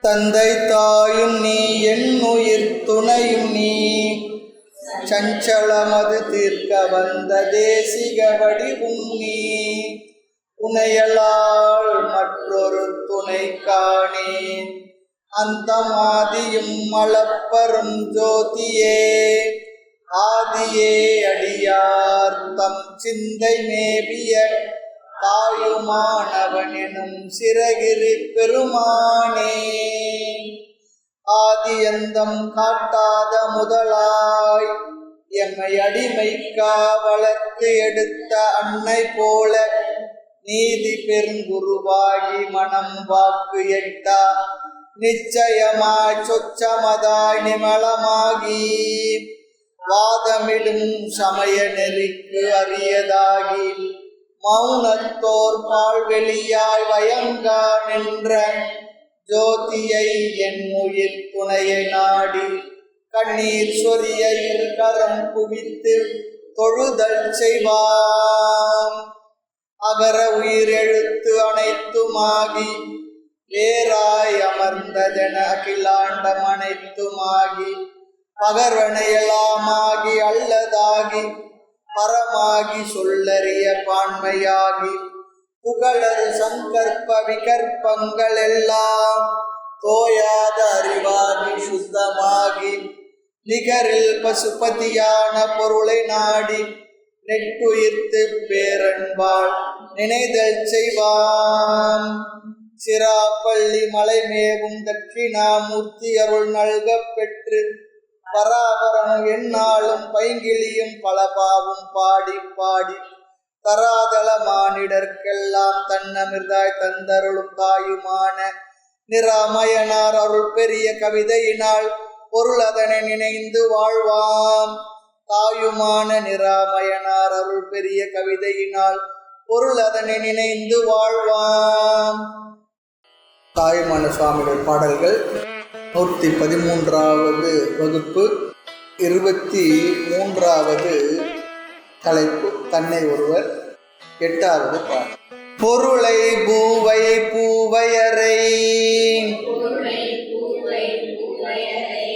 தந்தை தாயும் நீ என்னுயிர் துணையும் நீ சஞ்சலமது தீர்க்க வந்த தேசிக வடிவும் நீ புனையலால் மற்றொரு துணை காணேன் அந்த மாதியும் மலப்பரும் ஜோதியே ஆதியே அடியார் தம் சிந்தை மேவிய தாயுமானவன் எனும் சிறகிரி பெருமானே ஆதியந்தம் காட்டாத முதலாய் எம்மை அடிமைக்கா வளர்த்து எடுத்த அன்னை போல நீதி பெருங்குருவாகி மனம் வாக்கு எட்டா நிச்சயமாய் சொச்சமதாய் நிமலமாகி வாதமிடும் சமய நெறிக்கு அரியதாகி மௌனத்தோர் பால்வெளியாய் வயங்கா நின்ற ஜோதியை என் உயிர் துணையை நாடி கண்ணீர் சொரிய கரம் குவித்து தொழுதல் செய்வாம் அகர உயிரெழுத்து அனைத்துமாகி வேறாய் அமர்ந்ததென அகிலாண்டம் அனைத்துமாகி பகர்வனையெல்லாமாகி அல்லதாகி பரமாகி சொல்லறிய பான்மையாகி புகழரு சங்கற்ப விகற்பங்கள் எல்லாம் தோயாத அறிவாகி சுத்தமாகி நிகரில் பசுபதியான பொருளை நாடி நெட்டுயிர்த்து பேரன்பாள் நினைதல் செய்வான் சிராப்பள்ளி மலை மேவும் தட்சிணாமூர்த்தி அருள் நல்க பெற்று பராபரம் எந்நாளும் பைங்கிளியும் பலபாவும் பாடி பாடி தராதள மானிடர்க்கெல்லாம் தன்னமிர்தாய் தந்தருளும் தாயுமான நிராமயனார் அருள் பெரிய கவிதையினால் பொருள் அதனை நினைந்து வாழ்வாம் தாயுமான நிராமயனார் அருள் பெரிய கவிதையினால் பொருள் அதனை நினைந்து வாழ்வாம். தாயுமான சுவாமிகள் பாடல்கள் 113வது வகுப்பு 23வது தலைப்பு தன்னை ஒருவர் 8வது பாடல். பொருளை பூவை பூவையரை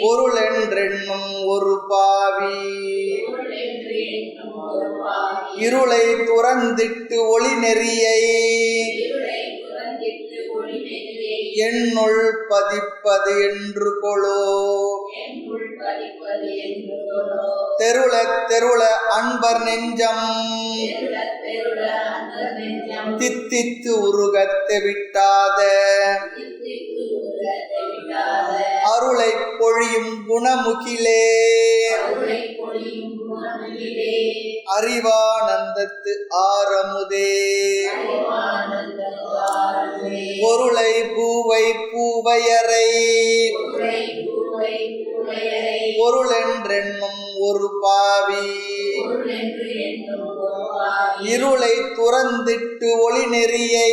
பொருள் என்றென்னும் ஒரு பாவி இருளை துறந்திட்டு ஒளி நெறியை என்னுள் பதிப்பது என்று கொளோ தெருள தெருள அன்பர் நெஞ்சம் தித்தித்து உருகத்து விட்டாத அருளை பொழியும் குணமுகிலே அறிவானந்தத்து ஆரமுதே பொருளை பூவை பூவையரை பொருள் என்றென்னும் ஒரு பாவி இருளை துறந்திட்டு ஒளி நெறியை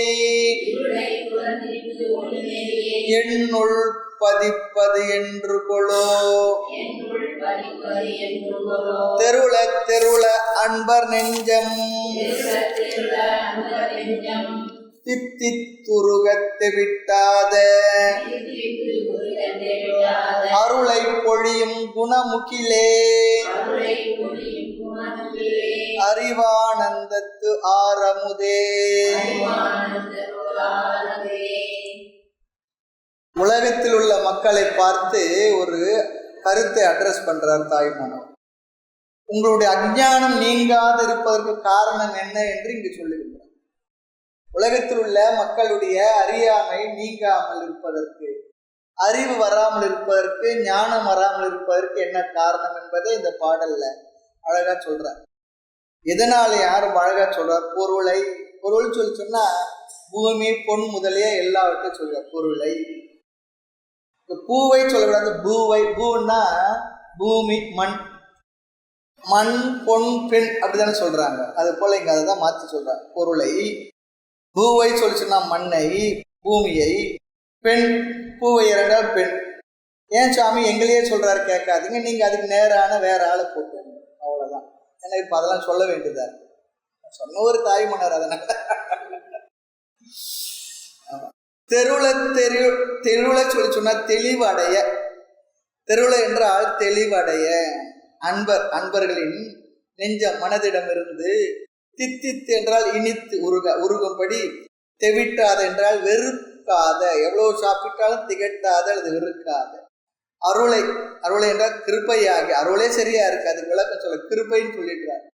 என்னுள் பதிப்பது என்று கொளோ தெருள தெருள அன்பர் நெஞ்சம் தித்தித்துருகத்து விட்டாத அருளை பொழியும் குணமுகிலே அறிவானந்தத்து ஆரமுதே. உலகத்தில் உள்ள மக்களை பார்த்து ஒரு கருத்தை அட்ரஸ் பண்றார் தாய்மானவர். உங்களுடைய அஞ்ஞானம் நீங்காது இருப்பதற்கு காரணம் என்ன என்று இங்கு சொல்லுகின்றார். உலகத்தில் உள்ள மக்களுடைய அறியாமை நீங்காமல் இருப்பதற்கு, அறிவு வராமல் இருப்பதற்கு, ஞானம் வராமல் இருப்பதற்கு என்ன காரணம் என்பதை இந்த பாடல்ல அழகா சொல்றார். எதனால யாரும் அழகா சொல்றார்? பொருளை, பொருள் சொல்லி சொன்னா பூமி பொன் முதலிய எல்லாவற்றையும் சொல்றார். பொருளை, பூவை சொல்லக்கூடாது, பூவை. பூன்னா பூமி, மண், மண் பொன் பெண் அப்படித்தானே சொல்றாங்க. அது போல இங்க அதை தான் மாற்றி சொல்றாங்க. பொருளை பூவை சொல்லிச்சுன்னா மண்ணை, பூமியை, பெண், பூவை இரண்டால் பெண். ஏன் சாமி எங்களையே சொல்றாரு கேட்காதீங்க, நீங்க அதுக்கு நேரான வேற ஆளை போட்டு அவ்வளவுதான். ஏன்னா இப்ப அதெல்லாம் சொல்ல வேண்டியதா சொன்ன ஒரு தாய் மன்னர். அதனால தெருள தெருள சொல்லி சொன்னா தெளிவடைய. தெருள என்றால் தெளிவடைய. அன்பர்களின் நெஞ்சம் மனதிடமிருந்து. தித்தித்து என்றால் இனித்து உருகும்படி. தெவிட்டாத என்றால் வெறுக்காத, எவ்வளவு சாப்பிட்டாலும் திகட்டாத அல்லது வெறுக்காத. அருளை என்றால் கிருபையாகி. அருளே சரியா இருக்கு, அது விளக்கம் சொல்ல கிருபைன்னு சொல்லிடுறாரு.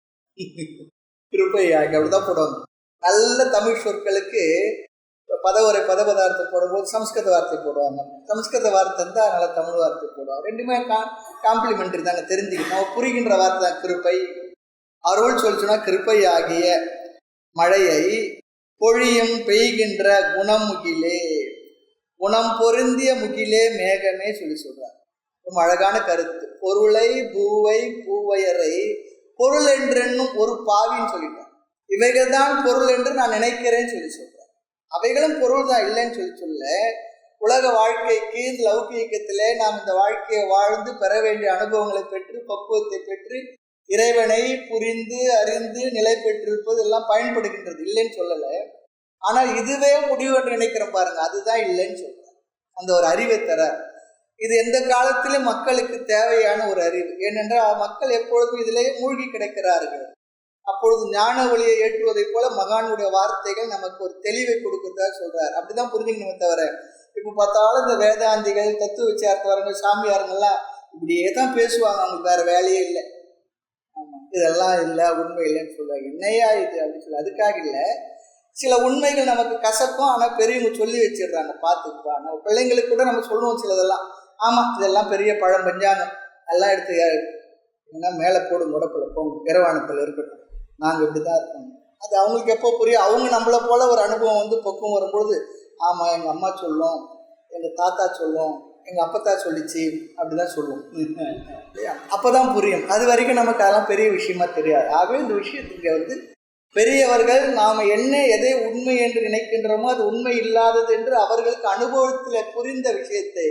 கிருபையாகி அப்படிதான் போடுவாங்க. நல்ல தமிழ் சொற்களுக்கு பதவுரை பதார்த்தம் போடும்போது சமஸ்கிருத வார்த்தை போடுவாங்க. சமஸ்கிருத வார்த்தை இருந்தால் அதனால தமிழ் வார்த்தை போடுவாங்க. ரெண்டுமே காம்ப்ளிமெண்ட்ரி தாங்க, தெரிஞ்சுக்கணும். நம்ம புரிகின்ற வார்த்தை தான் கிருபை. அருள் சொல்லிச்சுன்னா கிருபை ஆகிய மழையை பொழியும் பெய்கின்ற குணம் முகிலே. குணம் பொருந்திய முகிலே மேகமே சொல்றார். ரொம்ப அழகான கருத்து. பொருளை பூவை பூவையரை பொருள் என்றென்னும் ஒரு பாவின்னு சொல்லிட்டார். இவைகள் தான் பொருள் என்று நான் நினைக்கிறேன்னு சொல்றார். அவைகளும் பொருள் தான், இல்லைன்னு சொல்ல. உலக வாழ்க்கைக்கு இந்த லௌகீகத்திலே நாம் இந்த வாழ்க்கையை வாழ்ந்து பெற வேண்டிய அனுபவங்களை பெற்று பக்குவத்தை பெற்று இறைவனை புரிந்து அறிந்து நிலை பெற்றிருப்பது எல்லாம் பயன்படுகின்றது, இல்லைன்னு சொல்லலை. ஆனால் இதுவே முடிவு என்று நினைக்கிறோம் பாருங்க, அதுதான் இல்லைன்னு சொல்றார். அந்த ஒரு அறிவை தர. இது எந்த காலத்திலும் மக்களுக்கு தேவையான ஒரு அறிவு. ஏனென்றால் மக்கள் எப்பொழுதும் இதிலே மூழ்கி கிடக்கிறார்கள். அப்பொழுது ஞான ஒளியை ஏற்றுவதை போல மகானுடைய வார்த்தைகள் நமக்கு ஒரு தெளிவை கொடுக்கறதா சொல்றாரு. அப்படிதான் புரிஞ்சுக்கணுமே தவிர இப்ப பார்த்தாலும் இந்த வேதாந்திகள் தத்துவ விசாரத்தவர்கள் சாமியாருங்கெல்லாம் இப்படியே தான் பேசுவாங்க. அவங்களுக்கு வேற வேலையே இல்லை. ஆமா, இதெல்லாம் இல்லை, உண்மை இல்லைன்னு சொல்லுவாங்க. என்னையா இது அப்படின்னு சொல்லி. அதுக்காக இல்லை, சில உண்மைகள் நமக்கு கசக்கும். ஆனால் பெரியவங்க சொல்லி வச்சிடுறாங்க, பார்த்துக்குப்பா. நம்ம பிள்ளைங்களுக்கு கூட நம்ம சொல்லுவோம் சிலதெல்லாம். ஆமா, இதெல்லாம் பெரிய பழம் பஞ்சாங்கம் எல்லாம் எடுத்து ஏன்னா மேலே போடும் உடப்புல போங்க, இரவானத்தில் இருக்கட்டும், நாங்கள் இப்படி தான் இருக்கோம். அது அவங்களுக்கு எப்போ புரியும்? அவங்க நம்மளை போல ஒரு அனுபவம் பக்குவம் வரும்பொழுது, ஆமாம் எங்கள் அம்மா சொல்லும், எங்கள் தாத்தா சொல்லும், எங்கள் அப்பத்தா சொல்லிச்சு, அப்படிதான் சொல்லுவோம். அப்போ தான் புரியும். அது வரைக்கும் நமக்கு அதெல்லாம் பெரிய விஷயமா தெரியாது. ஆகவே இந்த விஷயத்துக்கு பெரியவர்கள் நாம் என்ன எதை உண்மை என்று நினைக்கின்றோமோ அது உண்மை இல்லாதது என்று அவர்களுக்கு அனுபவத்தில் புரிந்த விஷயத்தை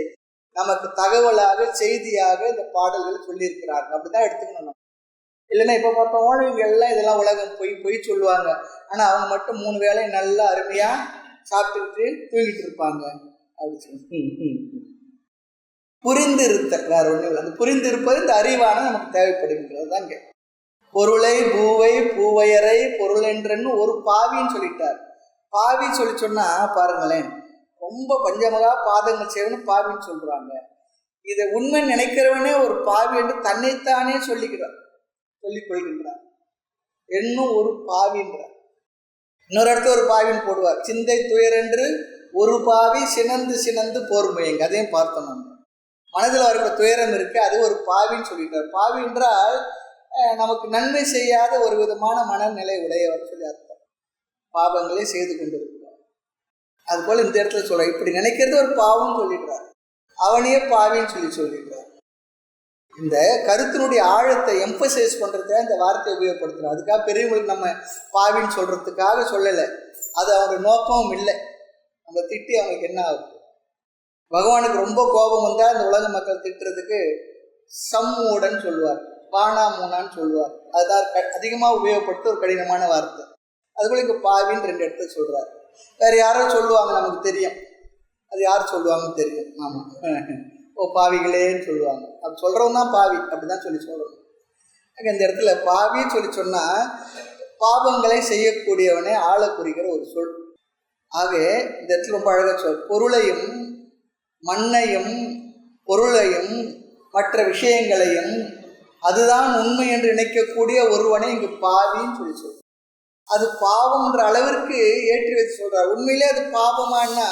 நமக்கு தகவலாக செய்தியாக இந்த பாடல்கள் சொல்லியிருக்கிறார்கள். அப்படிதான் எடுத்துக்கணும். இல்லைன்னா இப்போ பார்த்தோம் இவங்க எல்லாம் இதெல்லாம் உலகம் பொய் சொல்லுவாங்க. ஆனால் அவங்க மட்டும் 3 வேளை நல்லா அருமையாக சாப்பிட்டுக்கிட்டு தூங்கிட்டு இருப்பாங்க. அப்படி சொல்லி புரிந்து இருத்தல், வேற ஒன்றும் இல்லை. அது புரிந்து இருப்பது இந்த அறிவான நமக்கு தேவைப்படுகின்றது தாங்க. பொருளை பூவை பூவையரை பொருள் என்றன்னு ஒரு பாவின்னு சொல்லிட்டார். பாவி சொன்னா பாருங்களேன், ரொம்ப பஞ்சமகா பாதங்கள் செய்வனு பாவின்னு சொல்றாங்க. இதை உண்மை நினைக்கிறவனே ஒரு பாவி என்று தன்னைத்தானே சொல்லிக் கொள்கின்றார். என்னும் ஒரு பாவின்றார். இன்னொரு இடத்துல ஒரு பாவின்னு போடுவார். சிந்தை துயரென்று ஒரு பாவி சினந்து போர்மையங்க. அதையும் பார்த்தோம். நம்ம மனதில் இருக்கிற துயரம் இருக்கு, அது ஒரு பாவின்னு சொல்லிட்டார். பாவி என்றால் நமக்கு நன்மை செய்யாத ஒரு விதமான மனநிலை உடையவர் சொல்லி அர்த்தம். பாவங்களே செய்து கொண்டிருக்கிறார். அதுபோல் இந்த இடத்துல சொல்ற இப்படி நினைக்கிறது ஒரு பாவம் சொல்லிடுறார். அவனையே பாவின்னு சொல்லிடுறார். இந்த கருத்தினுடைய ஆழத்தை எம்பசைஸ் பண்றதுக்காக இந்த வார்த்தையை உபயோகப்படுத்துறார். அதுக்காக பெரியவங்களுக்கு நம்ம பாவின்னு சொல்றதுக்காக சொல்லலை. அது அவங்களுடைய நோக்கமும் இல்லை. நம்ம திட்டி அவங்களுக்கு என்ன ஆகும்? பகவானுக்கு ரொம்ப கோபம் வந்தால் இந்த உலக மக்கள் திட்டுறதுக்கு சம்மூடன்னு சொல்லுவார், பானாமூனான்னு சொல்லுவார். அதுதான் அதிகமாக உபயோகப்படுத்த ஒரு கடினமான வார்த்தை. அதுபோல் இங்கே பாவின்னு 2 இடத்துல சொல்கிறார். வேறு யாரோ சொல்லுவாங்க, நமக்கு தெரியும். அது யார் சொல்லுவாங்கன்னு தெரியும். ஆமாம், ஓ பாவிகளேன்னு சொல்லுவாங்க. அப்படி சொல்கிறவங்க தான் பாவி, அப்படி தான் சொல்லணும். இந்த இடத்துல பாவின்னு சொன்னால் பாவங்களை செய்யக்கூடியவனே ஆளை குறிக்கிற ஒரு சொல். ஆகவே இந்த இடத்துல ரொம்ப அழகாக பொருளையும் மண்ணையும் பொருளையும் மற்ற விஷயங்களையும் அதுதான் உண்மை என்று நினைக்கக்கூடிய ஒருவனை இங்கு பாவின்னு சொல்ற. அது பாவம்ன்ற அளவிற்கு ஏற்றி வச்சு சொல்றார். உண்மையிலே அது பாவமானா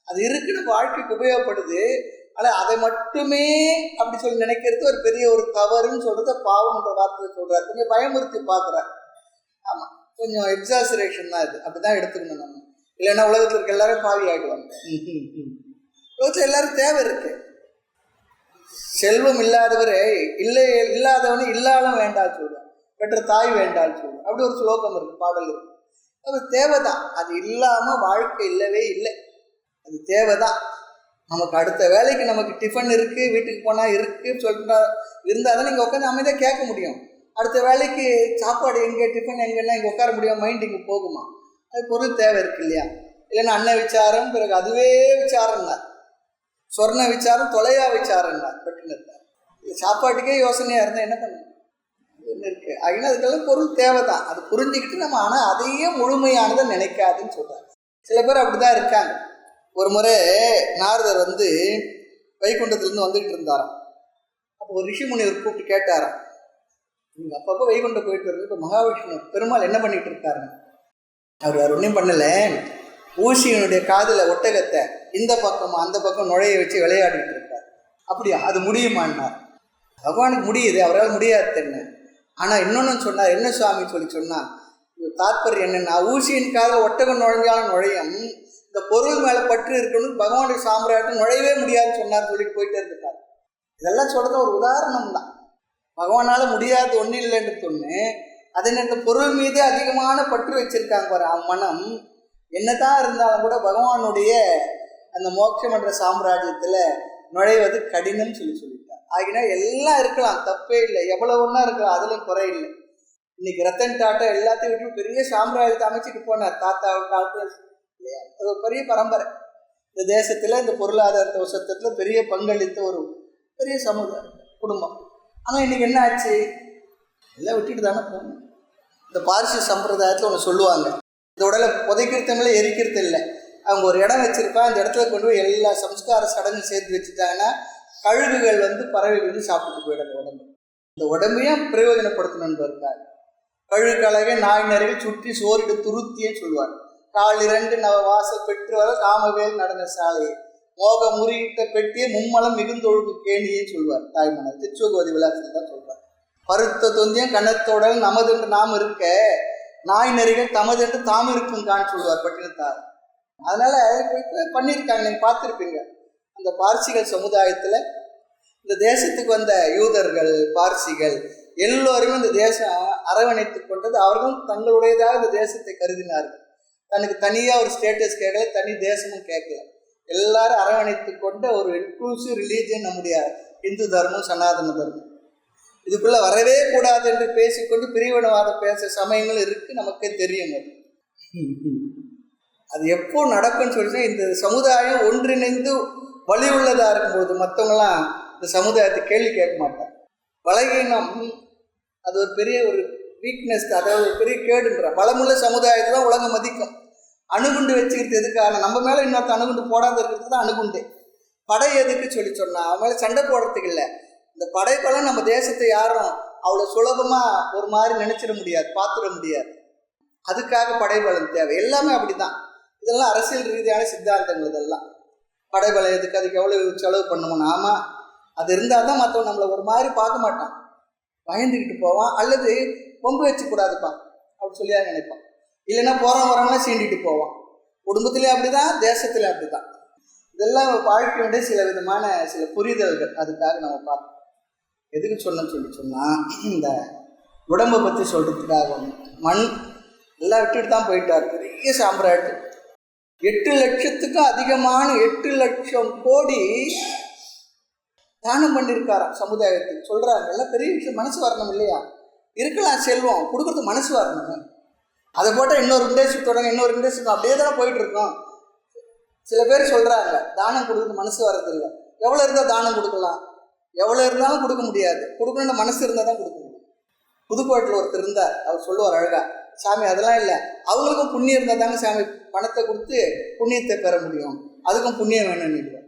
அது இருக்குன்னு வாழ்க்கைக்கு உபயோகப்படுது. ஆனால் அதை மட்டுமே அப்படி சொல்லி நினைக்கிறது ஒரு பெரிய ஒரு தவறுன்னு சொல்றத பாவம்ன்ற வார்த்தையை சொல்றாரு. கொஞ்சம் பயமுறுத்தி பார்க்குறாரு. ஆமாம், கொஞ்சம் எக்ஸாசரேஷன் தான் இது. அப்படிதான் எடுத்துக்கணும் நம்ம. இல்லைன்னா உலகத்தில் இருக்க எல்லாரும் பாவி ஆகிடுவாங்க. உலகத்தில் எல்லாரும் தேவை இருக்கு. செல்வம் இல்லாதவரே இல்லாதவனு இல்லாலும் வேண்டாம் சொல்லுவான், பெற்ற தாய் வேண்டாம் சொல்லுவான். அப்படி ஒரு ஸ்லோகம் இருக்கு, பாடல் இருக்கு. அது தேவைதான். அது இல்லாமல் வாழ்க்கை இல்லவே இல்லை. அது தேவைதான். நமக்கு அடுத்த வேலைக்கு நமக்கு டிஃபன் இருக்கு, வீட்டுக்கு போனால் இருக்கு சொல்லிட்டு இருந்தால் தான் நீங்கள் உட்காந்து அமைதியாக கேட்க முடியும். அடுத்த வேலைக்கு சாப்பாடு எங்கே, டிஃபன் எங்கன்னா இங்கே உட்கார முடியும், மைண்ட் இங்கே போகுமா? அது பொருள் தேவை இருக்கு இல்லையா? இல்லைன்னா அன்ன விசாரம், பிறகு அதுவே விசாரம்னார். சொர்ண விசாரம், தொலையா விசாரம்னார் பட்டினத்தார். சாப்பாட்டுக்கே யோசனையாக இருந்தால் என்ன பண்ணணும்? என்ன இருக்கு? ஆகினா அதுக்கெல்லாம் பொருள் தேவைதான். அது புரிஞ்சுக்கிட்டு நம்ம, ஆனால் அதையே முழுமையானதை நினைக்காதுன்னு சொல்கிறாங்க. சில பேர் அப்படி தான் இருக்காங்க. ஒரு முறை நாரதர் வைகுண்டத்துலேருந்து வந்துக்கிட்டு இருந்தாராம். அப்போ ஒரு ரிஷிமுனிவர் கூப்பிட்டு கேட்டாராம், நீங்கள் அப்பப்போ வைகுண்டம் போயிட்டு வருது, இப்போ மகாவிஷ்ணு பெருமாள் என்ன பண்ணிகிட்டு இருக்காருங்க? அவர் ஒன்றும் பண்ணலை, ஊசியினுடைய காதில் ஒட்டகத்தை இந்த பக்கம் அந்த பக்கம் நுழைய வச்சு விளையாடிட்டு இருக்கார். அப்படியா, அது முடியுமான்னார். பகவானுக்கு முடியுது, அவரால் முடியாது என்ன. ஆனால் இன்னொன்று சொன்னார், என்ன சுவாமின்னு சொன்னால், தாற்பயம் என்னென்னா, ஊசியின் காதில் ஒட்டகம் நுழைஞ்சாலும் நுழையும், இந்த பொருள் மேலே பற்று இருக்கணும், பகவானுடைய சாம்ராஜ்யம் நுழையவே முடியாதுன்னு சொன்னார் சொல்லிட்டு போயிட்டே இருக்கார். இதெல்லாம் சொல்கிறது ஒரு உதாரணம் தான். பகவானால் முடியாது ஒன்றும் இல்லைன்னு சொன்னு, அதே நேரத்தில் பொருள் மீது அதிகமான பற்று வச்சிருக்காங்க பாரு. அவன் மனம் என்னதான் இருந்தாலும் கூட பகவானுடைய அந்த மோட்சம் என்ற சாம்ராஜ்யத்தில் நுழைவது கடினம்னு சொல்லிட்டார். ஆகினா எல்லாம் இருக்கலாம், தப்பே இல்லை, எவ்வளோ ஒன்றா இருக்கலாம், அதில் குறை இல்லை. இன்னைக்கு ரத்தன் டாட்டா எல்லாத்தையும் விட்டு பெரிய சாம்ராஜ்யத்தை அமைச்சிட்டு போனார். தாத்தா ஒரு பெரிய பரம்பரை இந்த தேசத்தில், இந்த பொருளாதார வசத்தில் பெரிய பங்களித்த ஒரு பெரிய சமுதாயம் குடும்பம். ஆனால் இன்றைக்கி என்ன ஆச்சு? எல்லாம் விட்டுட்டு தானே போகணும். இந்த பார்சி சம்பிரதாயத்தில் ஒன்று சொல்லுவாங்க, இந்த உடலை புதைக்கிறதுமில்ல, எரிக்கிறது இல்லை. அவங்க ஒரு இடம் வச்சுருப்பாங்க, அந்த இடத்துல கொண்டு போய் எல்லா சம்ஸ்கார சடங்கு சேர்த்து வச்சுட்டாங்கன்னா கழுகுகள் பறவைகள் சாப்பிட்டு போயிடும் உடம்பு. இந்த உடம்பையும் பிரயோஜனப்படுத்தணும்னு இருக்காங்க. கழுகழகை நாய் நரிகள் சுற்றி சோறிடு துருத்தின்னு சொல்லுவார். கால் 2 நவ வாசல் பெற்று வர காமவேல் நடன சாலையை மோக முறியிட்ட பெட்டியை மும்மலம் மிகுந்தொழுகு கேணியேன்னு சொல்லுவார் தாய்மன்னர். திருச்சோகவதி விழாத்தில் தான் சொல்வார். பருத்த தொந்தியம் கண்ணத்தோடல் நமதென்று நாம் இருக்க, நாய் நரிகள் தமதென்று தாம் இருக்கும் கான்னு சொல்லுவார் பட்டினத்தார். அதனால் இப்போ பண்ணியிருக்காங்க, நீங்கள் பார்த்துருப்பீங்க. அந்த பார்சிகள் சமுதாயத்தில் இந்த தேசத்துக்கு வந்த யூதர்கள், பார்சிகள் எல்லோருமே இந்த தேசம் அரவணைத்து கொண்டது. அவர்களும் தங்களுடையதாக இந்த தேசத்தை கருதினார்கள். தனக்கு தனியாக ஒரு ஸ்டேட்டஸ் கேட்கல, தனி தேசமும் கேட்கல. எல்லாரும் அரவணைத்து கொண்ட ஒரு இன்க்ளூசிவ் ரிலீஜன் நம்முடைய இந்து தர்மம், சனாதன தர்மம். இதுக்குள்ளே வரவே கூடாது என்று பேசிக்கொண்டு பிரிவினவாதம் பேச சமயங்கள் இருக்குது, நமக்கே தெரியும். அது எப்போ நடக்கும்னு சொல்லிட்டு, இந்த சமுதாயம் ஒன்றிணைந்து வலி உள்ளதாக இருக்கும்போது மற்றவங்களாம் இந்த சமுதாயத்தை கேள்வி கேட்க மாட்டாங்க. பலகீனம் அது ஒரு பெரிய ஒரு வீக்னஸ், அதாவது ஒரு பெரிய கேடுன்ற. பலமுள்ள சமுதாயத்தை தான் உலகம் மதிக்கும். அணுகுண்டு வச்சுக்கிறது எதுக்காக? நம்ம மேலே இன்னொருத்த அணுகுண்டு போடாத இருக்கிறது தான் அணுகுண்டு. படை எதுக்கு சொன்னால் அவன் மேலே சண்டை போடுறதுக்கு இல்லை. இந்த படைப்பெல்லாம் நம்ம தேசத்தை யாரும் அவ்வளோ சுலபமாக ஒரு மாதிரி நினச்சிட முடியாது, பார்த்துட முடியாது. அதுக்காக படைபலம் தேவை. எல்லாமே அப்படி தான். இதெல்லாம் அரசியல் ரீதியான சித்தாந்தங்கள். இதெல்லாம் படைபலம் எதுக்கு, அதுக்கு எவ்வளோ செலவு பண்ணணும். ஆமாம், அது இருந்தால் தான் மற்றவன் நம்மளை ஒரு மாதிரி பார்க்க மாட்டான், பயந்துக்கிட்டு போவான். அல்லது பொம்பு வச்சுக்கூடாதுப்பா அப்படி சொல்லியா நினைப்பான். இல்லைன்னா வரவங்களாம் சீண்டிட்டு போவான். குடும்பத்திலே அப்படி தான், தேசத்தில் அப்படி தான். இதெல்லாம் வாழ்க்கையுடைய சில விதமான சில புரிதல்கள். அதுக்காக நம்ம பார்ப்போம். எதுக்கு சொன்னோன்னு சொன்னால், இந்த உடம்பை பற்றி சொல்கிறதுக்காக மண் எல்லாம் விட்டுட்டு தான் போயிட்டார். பெரிய சாம்ராஜ்யம், 8 லட்சத்துக்கும் அதிகமான 8 லட்சம் கோடி தானம் பண்ணியிருக்காராம் சமுதாயத்துக்கு. சொல்கிறாங்க, எல்லாம் பெரிய விஷயம். மனசு வரணும் இல்லையா? இருக்கலாம் செல்வம், கொடுக்குறது மனசு வரணும். அதை போட்டால் இன்னொரு இண்டஸ்ட்ரி தொடங்க, இன்னொரு இண்டஸ்ட்ரி அப்படியே தானே போயிட்டுருக்கோம். சில பேர் சொல்கிறாங்க தானம் கொடுக்குறது மனசு வர்றதில்லை. எவ்வளோ இருந்தால் தானம் கொடுக்கலாம்? எவ்வளோ இருந்தாலும் கொடுக்க முடியாது. கொடுக்கணுன்ற மனசு இருந்தால் தான் கொடுக்க முடியும். புதுக்கோட்டையில் ஒருத்தர் இருந்தார், அவர் சொல்லுவார் அழகா, சாமி அதெல்லாம் இல்லை, அவங்களுக்கும் புண்ணியம் இருந்தால் தாங்க சாமி பணத்தை கொடுத்து புண்ணியத்தை பெற முடியும், அதுக்கும் புண்ணியம் வேணும்னு இல்லை.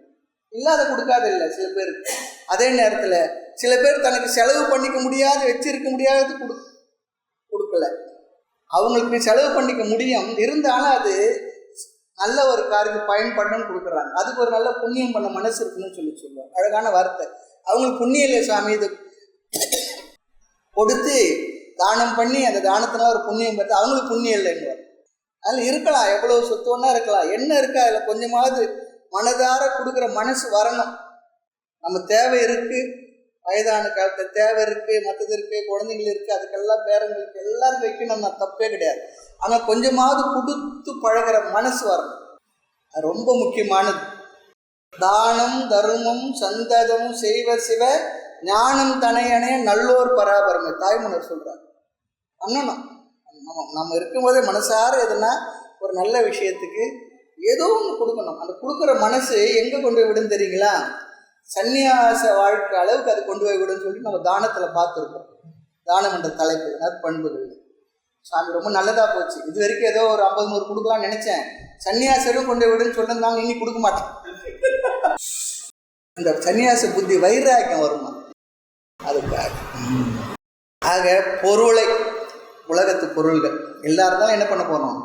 இல்லாத கொடுக்காத இல்லை சில பேருக்கு. அதே நேரத்தில் சில பேர் தனக்கு செலவு பண்ணிக்க முடியாது, வச்சிருக்க முடியாது, கொடுக்கல. அவங்களுக்கு செலவு பண்ணிக்க முடியும், இருந்தாலும் அது நல்ல ஒரு காரியத்துக்கு பயன்படணும்னு கொடுக்குறாங்க. அதுக்கு ஒரு நல்ல புண்ணியம் பண்ண மனசு இருக்குன்னு சொல்லுவாங்க. அழகான வார்த்தை. அவங்களுக்கு புண்ணியம் இல்லை சாமி, இது கொடுத்து தானம் பண்ணி அந்த தானத்தினால ஒரு புண்ணியம் பெற்று அவங்களுக்கு புண்ணியம் இல்லைன்னு. அதில் இருக்கலாம், எவ்வளோ சொத்து ஒன்றா இருக்கலாம், என்ன இருக்கா அதில் கொஞ்சமாவது மனதார கொடுக்குற மனசு வரணும். நம்ம தேவை இருக்குது, வயதான காலத்தில் தேவை இருக்குது, மற்றது இருக்குது, குழந்தைங்கள் இருக்குது, அதுக்கெல்லாம் பேரங்களுக்கு எல்லாரும் வைக்கணும்னா தப்பே கிடையாது. ஆனால் கொஞ்சமாவது கொடுத்து பழகிற மனசு வரணும். அது ரொம்ப முக்கியமானது. தானம் தர்மம் சந்ததமும் செய்வ சிவ ஞானம் தனையனைய நல்லோர் பராபரமை தாய்மன்னர் சொல்கிறார். பண்ணணும். நம்ம இருக்கும்போதே மனசார எதுனா ஒரு நல்ல விஷயத்துக்கு ஏதோ ஒன்று கொடுக்கணும். அந்த கொடுக்குற மனசு எங்கே கொண்டு போய் விடுன்னு தெரியுங்களா? சன்னியாச வாழ்க்கை அளவுக்கு அது கொண்டு போய் விடுன்னு சொல்லி நம்ம தானத்தில் பார்த்துருக்கோம். தானம் என்ற தலைப்பு நற்பண்புகள். சாமி ரொம்ப நல்லதாக போச்சு. இது வரைக்கும் ஏதோ ஒரு 50-100 கொடுக்கலாம்னு நினச்சேன். சன்னியாசரும் கொண்டு விடுன்னு சொல்லியிருந்தாங்க, இன்னி கொடுக்க மாட்டேன். இந்த சன்னியாச புத்தி வைராக்கியம் வருமா அதுக்காக. ஆக பொருளை, உலகத்து பொருள்கள் எல்லாரும் தான் என்ன பண்ண போகிறோம்?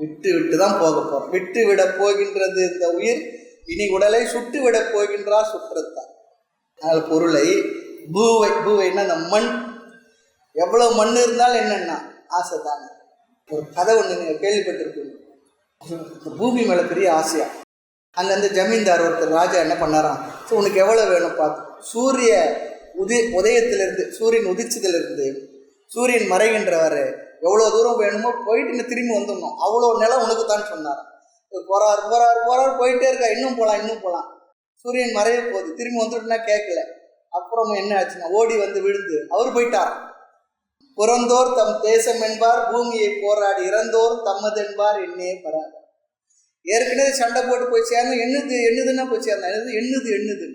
விட்டு விட்டு தான் போக போகிறோம். விட்டு விட போகின்றது இந்த உயிர், இனி உடலை சுட்டு விட போகின்றால் சுற்றத்தான். அதனால் பொருளை, பூவைன்னா அந்த மண், எவ்வளோ மண் இருந்தாலும் என்னென்னா ஆசை தானே. ஒரு கதை ஒன்று நீங்கள் கேள்விப்பட்டிருக்கீங்க. பூமி மேலே பெரிய ஆசையா. அங்கே அந்த ஜமீன்தார் ஒருத்தர் ராஜா என்ன பண்ணாராம், ஸோ உனக்கு எவ்வளோ வேணும் பார்த்து, சூரிய உதயத்திலிருந்து, சூரியன் உதிச்சதுலேருந்து சூரியன் மறைகின்றவர் எவ்வளோ தூரம் வேணுமோ போயிட்டு இங்கே திரும்பி வந்துடணும், அவ்வளோ நிலம் உனக்கு தான் சொன்னார். போகிறார் போயிட்டே இருக்கா, இன்னும் போகலாம். சூரியன் மறைய போகுது, திரும்பி வந்துட்டுனா கேட்கல. அப்புறம் என்ன ஆச்சுன்னா ஓடி வந்து விழுந்து அவர் போயிட்டார். புறந்தோர் தம் தேசம் என்பார், பூமியை போராடி இறந்தோர் தம்மது என்பார், என்னே பராது. ஏற்கனவே சண்டை போட்டு போய் சேர்ந்தோம், என்னதுன்னா போய் சேர்ந்தான், என்னது.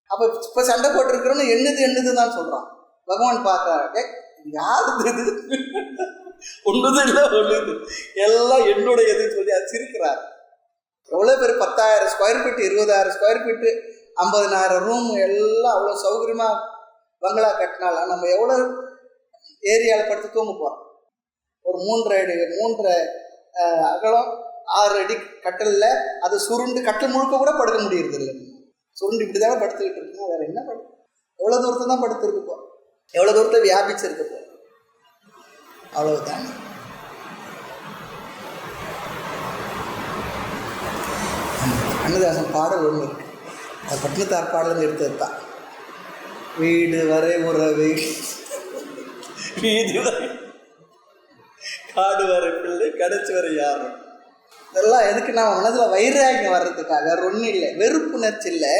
அப்போ இப்போ சண்டை போட்டு இருக்கிறோன்னு என்னது தான் சொல்கிறான். பகவான் பார்க்கறாரு, யாருது இது, ஒன்றுது இல்லை ஒன்றுது எல்லாம் என்னுடையதுன்னு சொல்லி அது சிரிக்கிறார். எவ்வளோ பேர் 10,000 square feet, 20,000 square feet, 50,000 room எல்லாம் அவ்வளோ சௌகரியமாக பங்களா கட்டினாலும் நம்ம எவ்வளோ ஏரியாவில் படுத்து தூங்க போகிறோம். ஒரு 3 அகலம் 6 அடி கட்டலில் அது சுருண்டு, கட்டல் முழுக்க கூட படுக்க முடியறது இல்லை. சுருண்டு இப்படி தானே படுத்துக்கிட்டு இருக்கணும், வேறு என்ன படுத்து, எவ்வளோ தூரத்தை தான் படுத்துருக்கு போகிறோம், எவ்வளோ தூரத்தை வியாபிச்சிருக்க போகிறோம், அவ்வளவுதான். அன்னதாசன் பாடல் ஒன்று இருக்கு, அது பட்டினத்தார் பாடல் எடுத்தது தான். வீடு வரை உறவு, வீதி வரை காடு வரை பிள்ளை, கடைச்சி வரை யாரும். இதெல்லாம் எதுக்கு நம்ம மனதில் வைராகியம் வர்றதுக்காக, வேறு ஒன்றும் இல்லை. வெறுப்புணர்ச்சி இல்லை.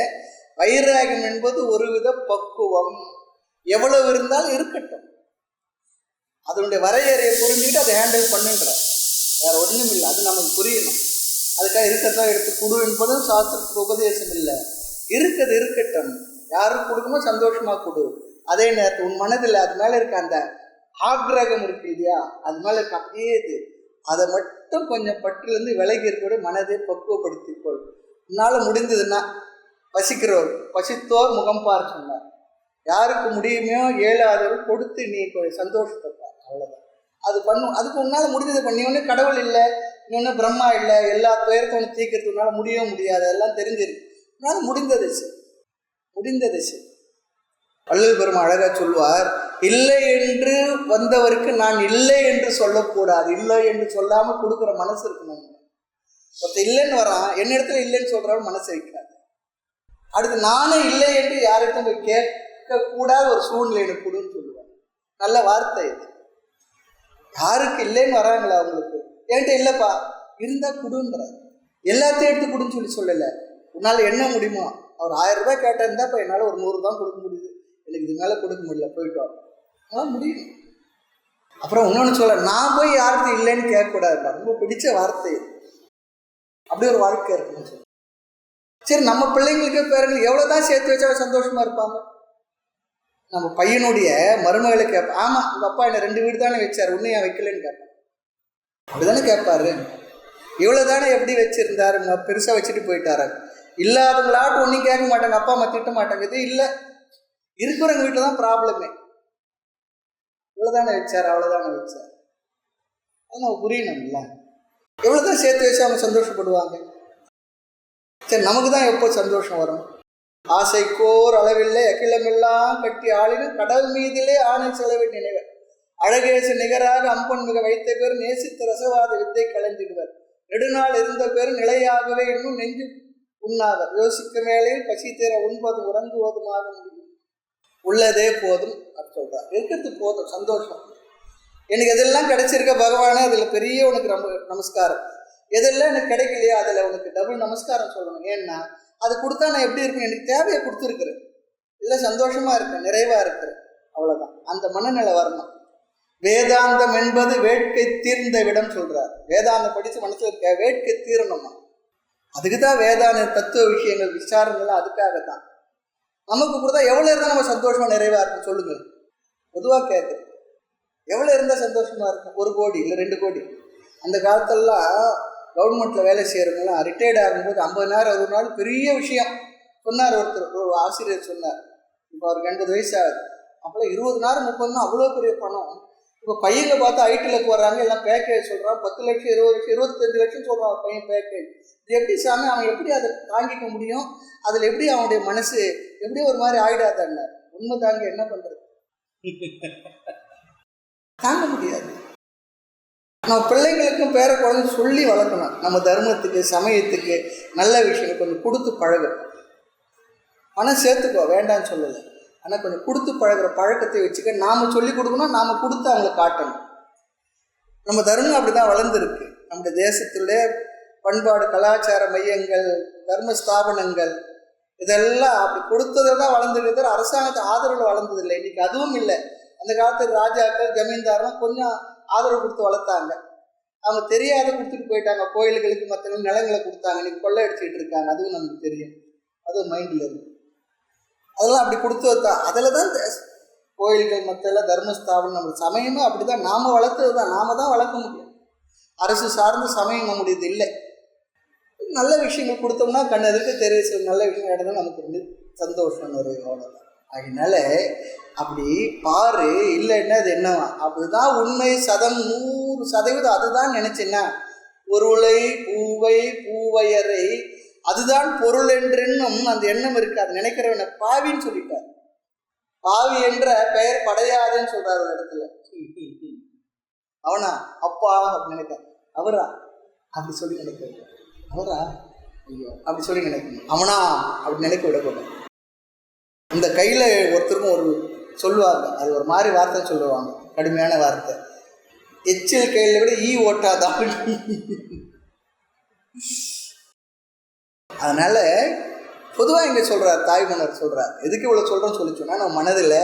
வைராகியம் என்பது ஒருவித பக்குவம். எவ்வளவு இருந்தாலும் இருக்கட்டும், அதனுடைய வரையறையை புரிஞ்சுக்கிட்டு அதை ஹேண்டில் பண்ணுன்ற, வேறு ஒன்றும் இல்லை. அது நமக்கு புரியணும். அதுக்காக இருக்கிறதா எடுத்து கொடு என்பதும் சாஸ்திரத்துக்கு உபதேசம் இல்லை. இருக்கட்டும், யாரும் கொடுக்கணும் சந்தோஷமாக கொடு. அதே நேரத்தில் உன் மனதில் அது மேலே இருக்க அந்த ஆக்ரகம் இருக்கு இல்லையா, அது மேலே இருக்க அப்படியே இது, அதை மட்டும் கொஞ்சம் பற்றிலேருந்து விலகி இருக்கிற மனதை பக்குவப்படுத்திக்கொள். உன்னால் முடிந்ததுன்னா பசித்தோர் முகம்பார் சொன்னார். யாருக்கு முடியுமோ ஏழாதவர் கொடுத்து நீ சந்தோஷப்பட்டார், அவ்வளோதான். அது பண்ணும். அதுக்கு உன்னால் முடிஞ்சதை பண்ணி, ஒன்று கடவுள் இல்லை, இன்னொன்று பிரம்மா இல்லை, எல்லா துயரத்தை ஒன்று தீர்க்கறதுக்கு உன்னால் முடியாது, அதெல்லாம் தெரிஞ்சிருக்கு. உன்னால் முடிந்ததை செய். வள்ளல் பெருமாள் அழகாக சொல்வார், இல்லை என்று வந்தவருக்கு நான் இல்லை என்று சொல்லக்கூடாது. இல்லை என்று சொல்லாமல் கொடுக்குற மனசு இருக்கணும். ஒருத்தர் இல்லைன்னு வரான், என்ன இடத்துல இல்லைன்னு சொல்கிறவன் மனசு வைக்காது. அடுத்து நானே இல்லை என்று யார்கிட்டும் போய் கேட்கக்கூடாத ஒரு சூழ்நிலை எனக்கு கொடுன்னு சொல்லுவாங்க. நல்ல வார்த்தை இது. யாருக்கு இல்லைன்னு வராங்களா அவங்களுக்கு, என்கிட்ட இல்லைப்பா இருந்தால் கொடுன்றார். எல்லாத்தையும் எடுத்து கொடுன்னு சொல்லலை. உன்னால் என்ன முடியுமோ, அவர் 1000 ரூபாய் கேட்டால் இருந்தால் இப்போ என்னால் ஒரு 100 தான் கொடுக்க முடியுது, எனக்கு இது மேலே கொடுக்க முடியல, போயிட்டு வரோம், அதெல்லாம் முடியும். அப்புறம் இன்னொன்று சொல்ல, நான் போய் யாருக்கு இல்லைன்னு கேட்கக்கூடாதுப்பா. ரொம்ப பிடிச்ச வார்த்தை. அப்படி ஒரு வாழ்க்கை இருக்குன்னு சொல்லி, சரி நம்ம பிள்ளைங்களுக்கு பேரங்களுக்கு எவ்வளோ தான் சேர்த்து வச்சா சந்தோஷமாக இருப்பாங்க. நம்ம பையனுடைய மருமகளை கேட்பேன், ஆமாம் உங்கள் அப்பா என்னை 2 வீடு தானே வச்சார், ஒன்றும் ஏன் வைக்கலன்னு கேட்பேன். அப்படி தானே கேட்பாரு. இவ்வளோ தானே எப்படி வச்சுருந்தாரு, பெருசாக வச்சுட்டு போயிட்டாரு. இல்லாதவங்களாட்டும் ஒன்றும் கேட்க மாட்டாங்க, அப்பா அம்மா திட்ட மாட்டாங்க. இது இல்லை, இருக்கிறவங்க வீட்டில் தான் ப்ராப்ளமே. இவ்வளோதானே வச்சார், அவ்வளோதானே வச்சார், அது நம்ம புரியணும்ல. எவ்வளோ தான் சேர்த்து வச்சு அவங்க சந்தோஷப்படுவாங்க. சரி, நமக்கு தான் எப்போ சந்தோஷம் வரும்? ஆசைக்கோர் அளவில்லை அகிலமெல்லாம் கட்டி ஆளினும் கடல் மீதிலே ஆணை செலவை நினைவர். அழகேச நிகராக அம்பன் மிக வைத்த பேர் நேசித்த ரசவாத வித்தை கலைந்திடுவர். நெடுநாள் இருந்த பேர் நிலையாகவே இன்னும் நெஞ்சு உண்ணாவர். யோசிக்க மேலேயும் பசி தீர உண்பதும் உறங்குவதுமாக முடியும். உள்ளதே போதும் அப்படி சொல்றார். இருக்கிறது போதும், சந்தோஷம். எனக்கு எதெல்லாம் கிடைச்சிருக்க பகவானே, அதில் பெரிய உனக்கு ரொம்ப நமஸ்காரம். எதெல்லாம் எனக்கு கிடைக்கலையோ அதில் உனக்கு டபுள் நமஸ்காரம் சொல்லணும். ஏன்னா அது கொடுத்தா நான் எப்படி இருப்பேன், எனக்கு தேவையை கொடுத்துருக்குறேன், இல்லை சந்தோஷமாக இருக்கேன், நிறைவாக இருக்கிறேன், அவ்வளோதான். அந்த மனநிலை வரணும். வேதாந்தம் என்பது வேட்கை தீர்ந்த விடம் சொல்றார். வேதாந்தம் படிச்சு மனசுல இருக்க வேட்கை தீரணுமா, அதுக்குதான் வேதாந்த தத்துவ விஷயங்கள் விசாரணைலாம் அதுக்காகத்தான். நமக்கு கொடுத்தா எவ்வளவு இருந்தா நம்ம சந்தோஷமா நிறைவா இருக்கும் சொல்லுங்க. பொதுவாக கேட்குறது எவ்வளவு இருந்தா சந்தோஷமா இருக்கும்? 1 கோடி இல்லை 2 கோடி. அந்த காலத்திலலாம் கவர்மெண்ட்ல வேலை செய்யறவங்கலாம் ரிட்டையர்ட் ஆகும்போது 50,000 60 நாள் பெரிய விஷயம் சொன்னார். ஒருத்தர் ஒரு ஆசிரியர் சொன்னார். இப்போ அவருக்கு 80 வயசு ஆகுது. அப்போல்லாம் 20,000 30,000 அவ்வளோ பெரிய பணம். இப்போ பையங்க பார்த்தா ஐடியில் போகிறாங்க, எல்லாம் பேக்கேஜ் சொல்கிறான். 10 லட்சம் 20 லட்சம் 25 லட்சம் சொல்கிறான் பையன் பேக்கேஜ். இது எப்படி சாமி அவன் எப்படி அதை தாங்கிக்க முடியும்? அதில் எப்படி அவனுடைய மனசு எப்படி ஒரு மாதிரி ஆயிடாதாங்க? உண்மை தாங்க, என்ன பண்ணுறது? தாங்க முடியாது. நம்ம பிள்ளைங்களுக்கும் பேர குழந்தை சொல்லி வளர்க்கணும். நம்ம தர்மத்துக்கு சமயத்துக்கு நல்ல விஷயம் கொஞ்சம் கொடுத்து பழகும். பணம் சேர்த்துக்கோ, வேண்டான்னு சொல்லலை. ஆனால் கொஞ்சம் கொடுத்து பழகிற பழக்கத்தை வச்சுக்க. நாம் சொல்லி கொடுக்கணும், நாம் கொடுத்து அவங்களை காட்டணும். நம்ம தர்மம் அப்படி தான் வளர்ந்துருக்கு. நம்முடைய தேசத்துடைய பண்பாடு கலாச்சார மையங்கள் தர்ம ஸ்தாபனங்கள் இதெல்லாம் அப்படி கொடுத்ததை தான் வளர்ந்துருக்கிறது. அரசாங்கத்தை ஆதரவு வளர்ந்ததில்லை. இன்றைக்கி அதுவும் இல்லை. அந்த காலத்தில் ராஜாக்கள் ஜமீன்தாரெலாம் கொஞ்சம் ஆதரவு கொடுத்து வளர்த்தாங்க. அவங்க தெரியாத கொடுத்துட்டு போயிட்டாங்க. கோயில்களுக்கு மற்ற நிலங்களை கொடுத்தாங்க. இன்றைக்கி கொள்ளை அடிச்சுட்டு இருக்காங்க. அதுவும் நமக்கு தெரியும். அதுவும் மைண்டில் இருக்கு. அதெல்லாம் அப்படி கொடுத்து வைத்தா அதில் தான் கோயில்கள் மற்ற தர்மஸ்தாபனம் நம்ம சமயமும் அப்படி தான் நாம் வளர்த்தது தான். நாம் தான் வளர்க்க முடியும். அரசு சார்ந்த சமயம் நம்முடையது இல்லை. நல்ல விஷயங்கள் கொடுத்தோம்னா கண் எதிர்க்க தெரிய சில நல்ல விஷயம் நடந்தால் நமக்கு வந்து சந்தோஷம் நிறைய அவ்வளோதான். அதனால அப்படி பாரு, இல்லைன்னா அது என்னவா அப்படிதான் உண்மை 100% அதுதான் நினைச்சேன்னா பொருளை பூவை பூவையரை அதுதான் பொருள் என்றென்னும் அந்த எண்ணம் இருக்காது. நினைக்கிறவனை பாவின்னு சொல்லிட்டார். பாவி என்ற பெயர் படையாதுன்னு சொல்றாரு ஒரு இடத்துல. அவனா அப்பா அப்படி நினைக்காது. அவரா அப்படி சொல்லி நினைக்கிறது. அவரா ஐயோ அப்படி சொல்லி நினைக்கணும். அவனா அப்படி நினைக்க விடக்கூடாது. இந்த கையில் ஒருத்தருக்கும் ஒரு சொல்லுவாங்க, அது ஒரு மாதிரி வார்த்தை சொல்லுவாங்க, கடுமையான வார்த்தை. எச்சில் கையில் விட ஈ ஓட்டாதான். அதனால பொதுவாக இங்கே சொல்கிறார், தாய்மன்னர் சொல்கிறார். எதுக்கு இவ்வளோ சொல்கிறோன்னு சொல்லி சொன்னால் நம்ம மனதில்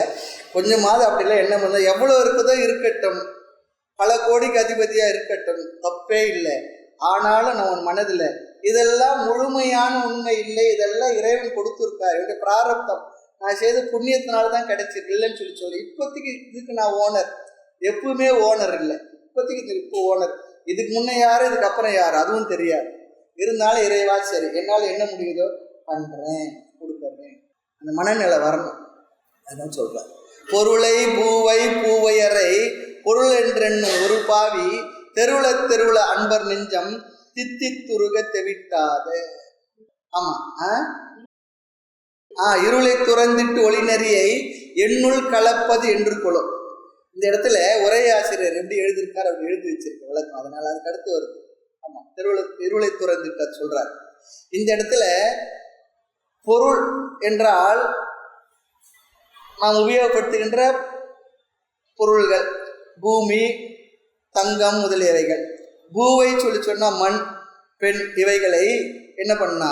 கொஞ்சமாவது அப்படிலாம் என்ன பண்ணால் எவ்வளோ இருக்குதோ இருக்கட்டும், பல கோடிக்கு அதிபதியாக இருக்கட்டும், தப்பே இல்லை. ஆனாலும் நம்ம மனதில் இதெல்லாம் முழுமையான உண்மை இல்லை, இதெல்லாம் இறைவன் கொடுத்துருக்காரு, என்னுடைய பிராரப்தம், நான் செய்த புண்ணியத்தினால தான் கிடைச்சிருக்கு இல்லைன்னு சொல்லி இப்போதைக்கு இதுக்கு நான் ஓனர். எப்பவுமே ஓனர் இல்லை. இப்போதைக்கு இப்போ ஓனர். இதுக்கு முன்னே யார், இதுக்கப்புறம் யார் அதுவும் தெரியாது. இருந்தாலும் இறைவா சரி என்னால் என்ன முடியுதோ பண்ணுறேன், கொடுக்குறேன், அந்த மனநிலை வரணும். அதுதான் சொல்கிறேன். பொருளை பூவை பூவையரை பொருள் என்றென்னும் ஒரு பாவி தெருவுல அன்பர் நெஞ்சம் தித்தித்துருக தெவிட்டாது. ஆமாம், இருளை துறந்திட்டு ஒளிநெறியை என்னுள் கலப்பது என்று கொள்ளும். இந்த இடத்துல உரையாசிரியர் எப்படி எழுதியிருக்கார் அப்படி எழுதி வச்சிருக்க விளக்கம். அதனால அதுக்கு அடுத்து வருது. ஆமாம், இருளை துறந்துட்டு சொல்றார். இந்த இடத்துல பொருள் என்றால் நாம் உபயோகப்படுத்துகின்ற பொருள்கள் பூமி, தங்கம் முதலியவைகள். பூவை சொல்லி சொன்னால் மண், பெண், இவைகளை என்ன பண்ணா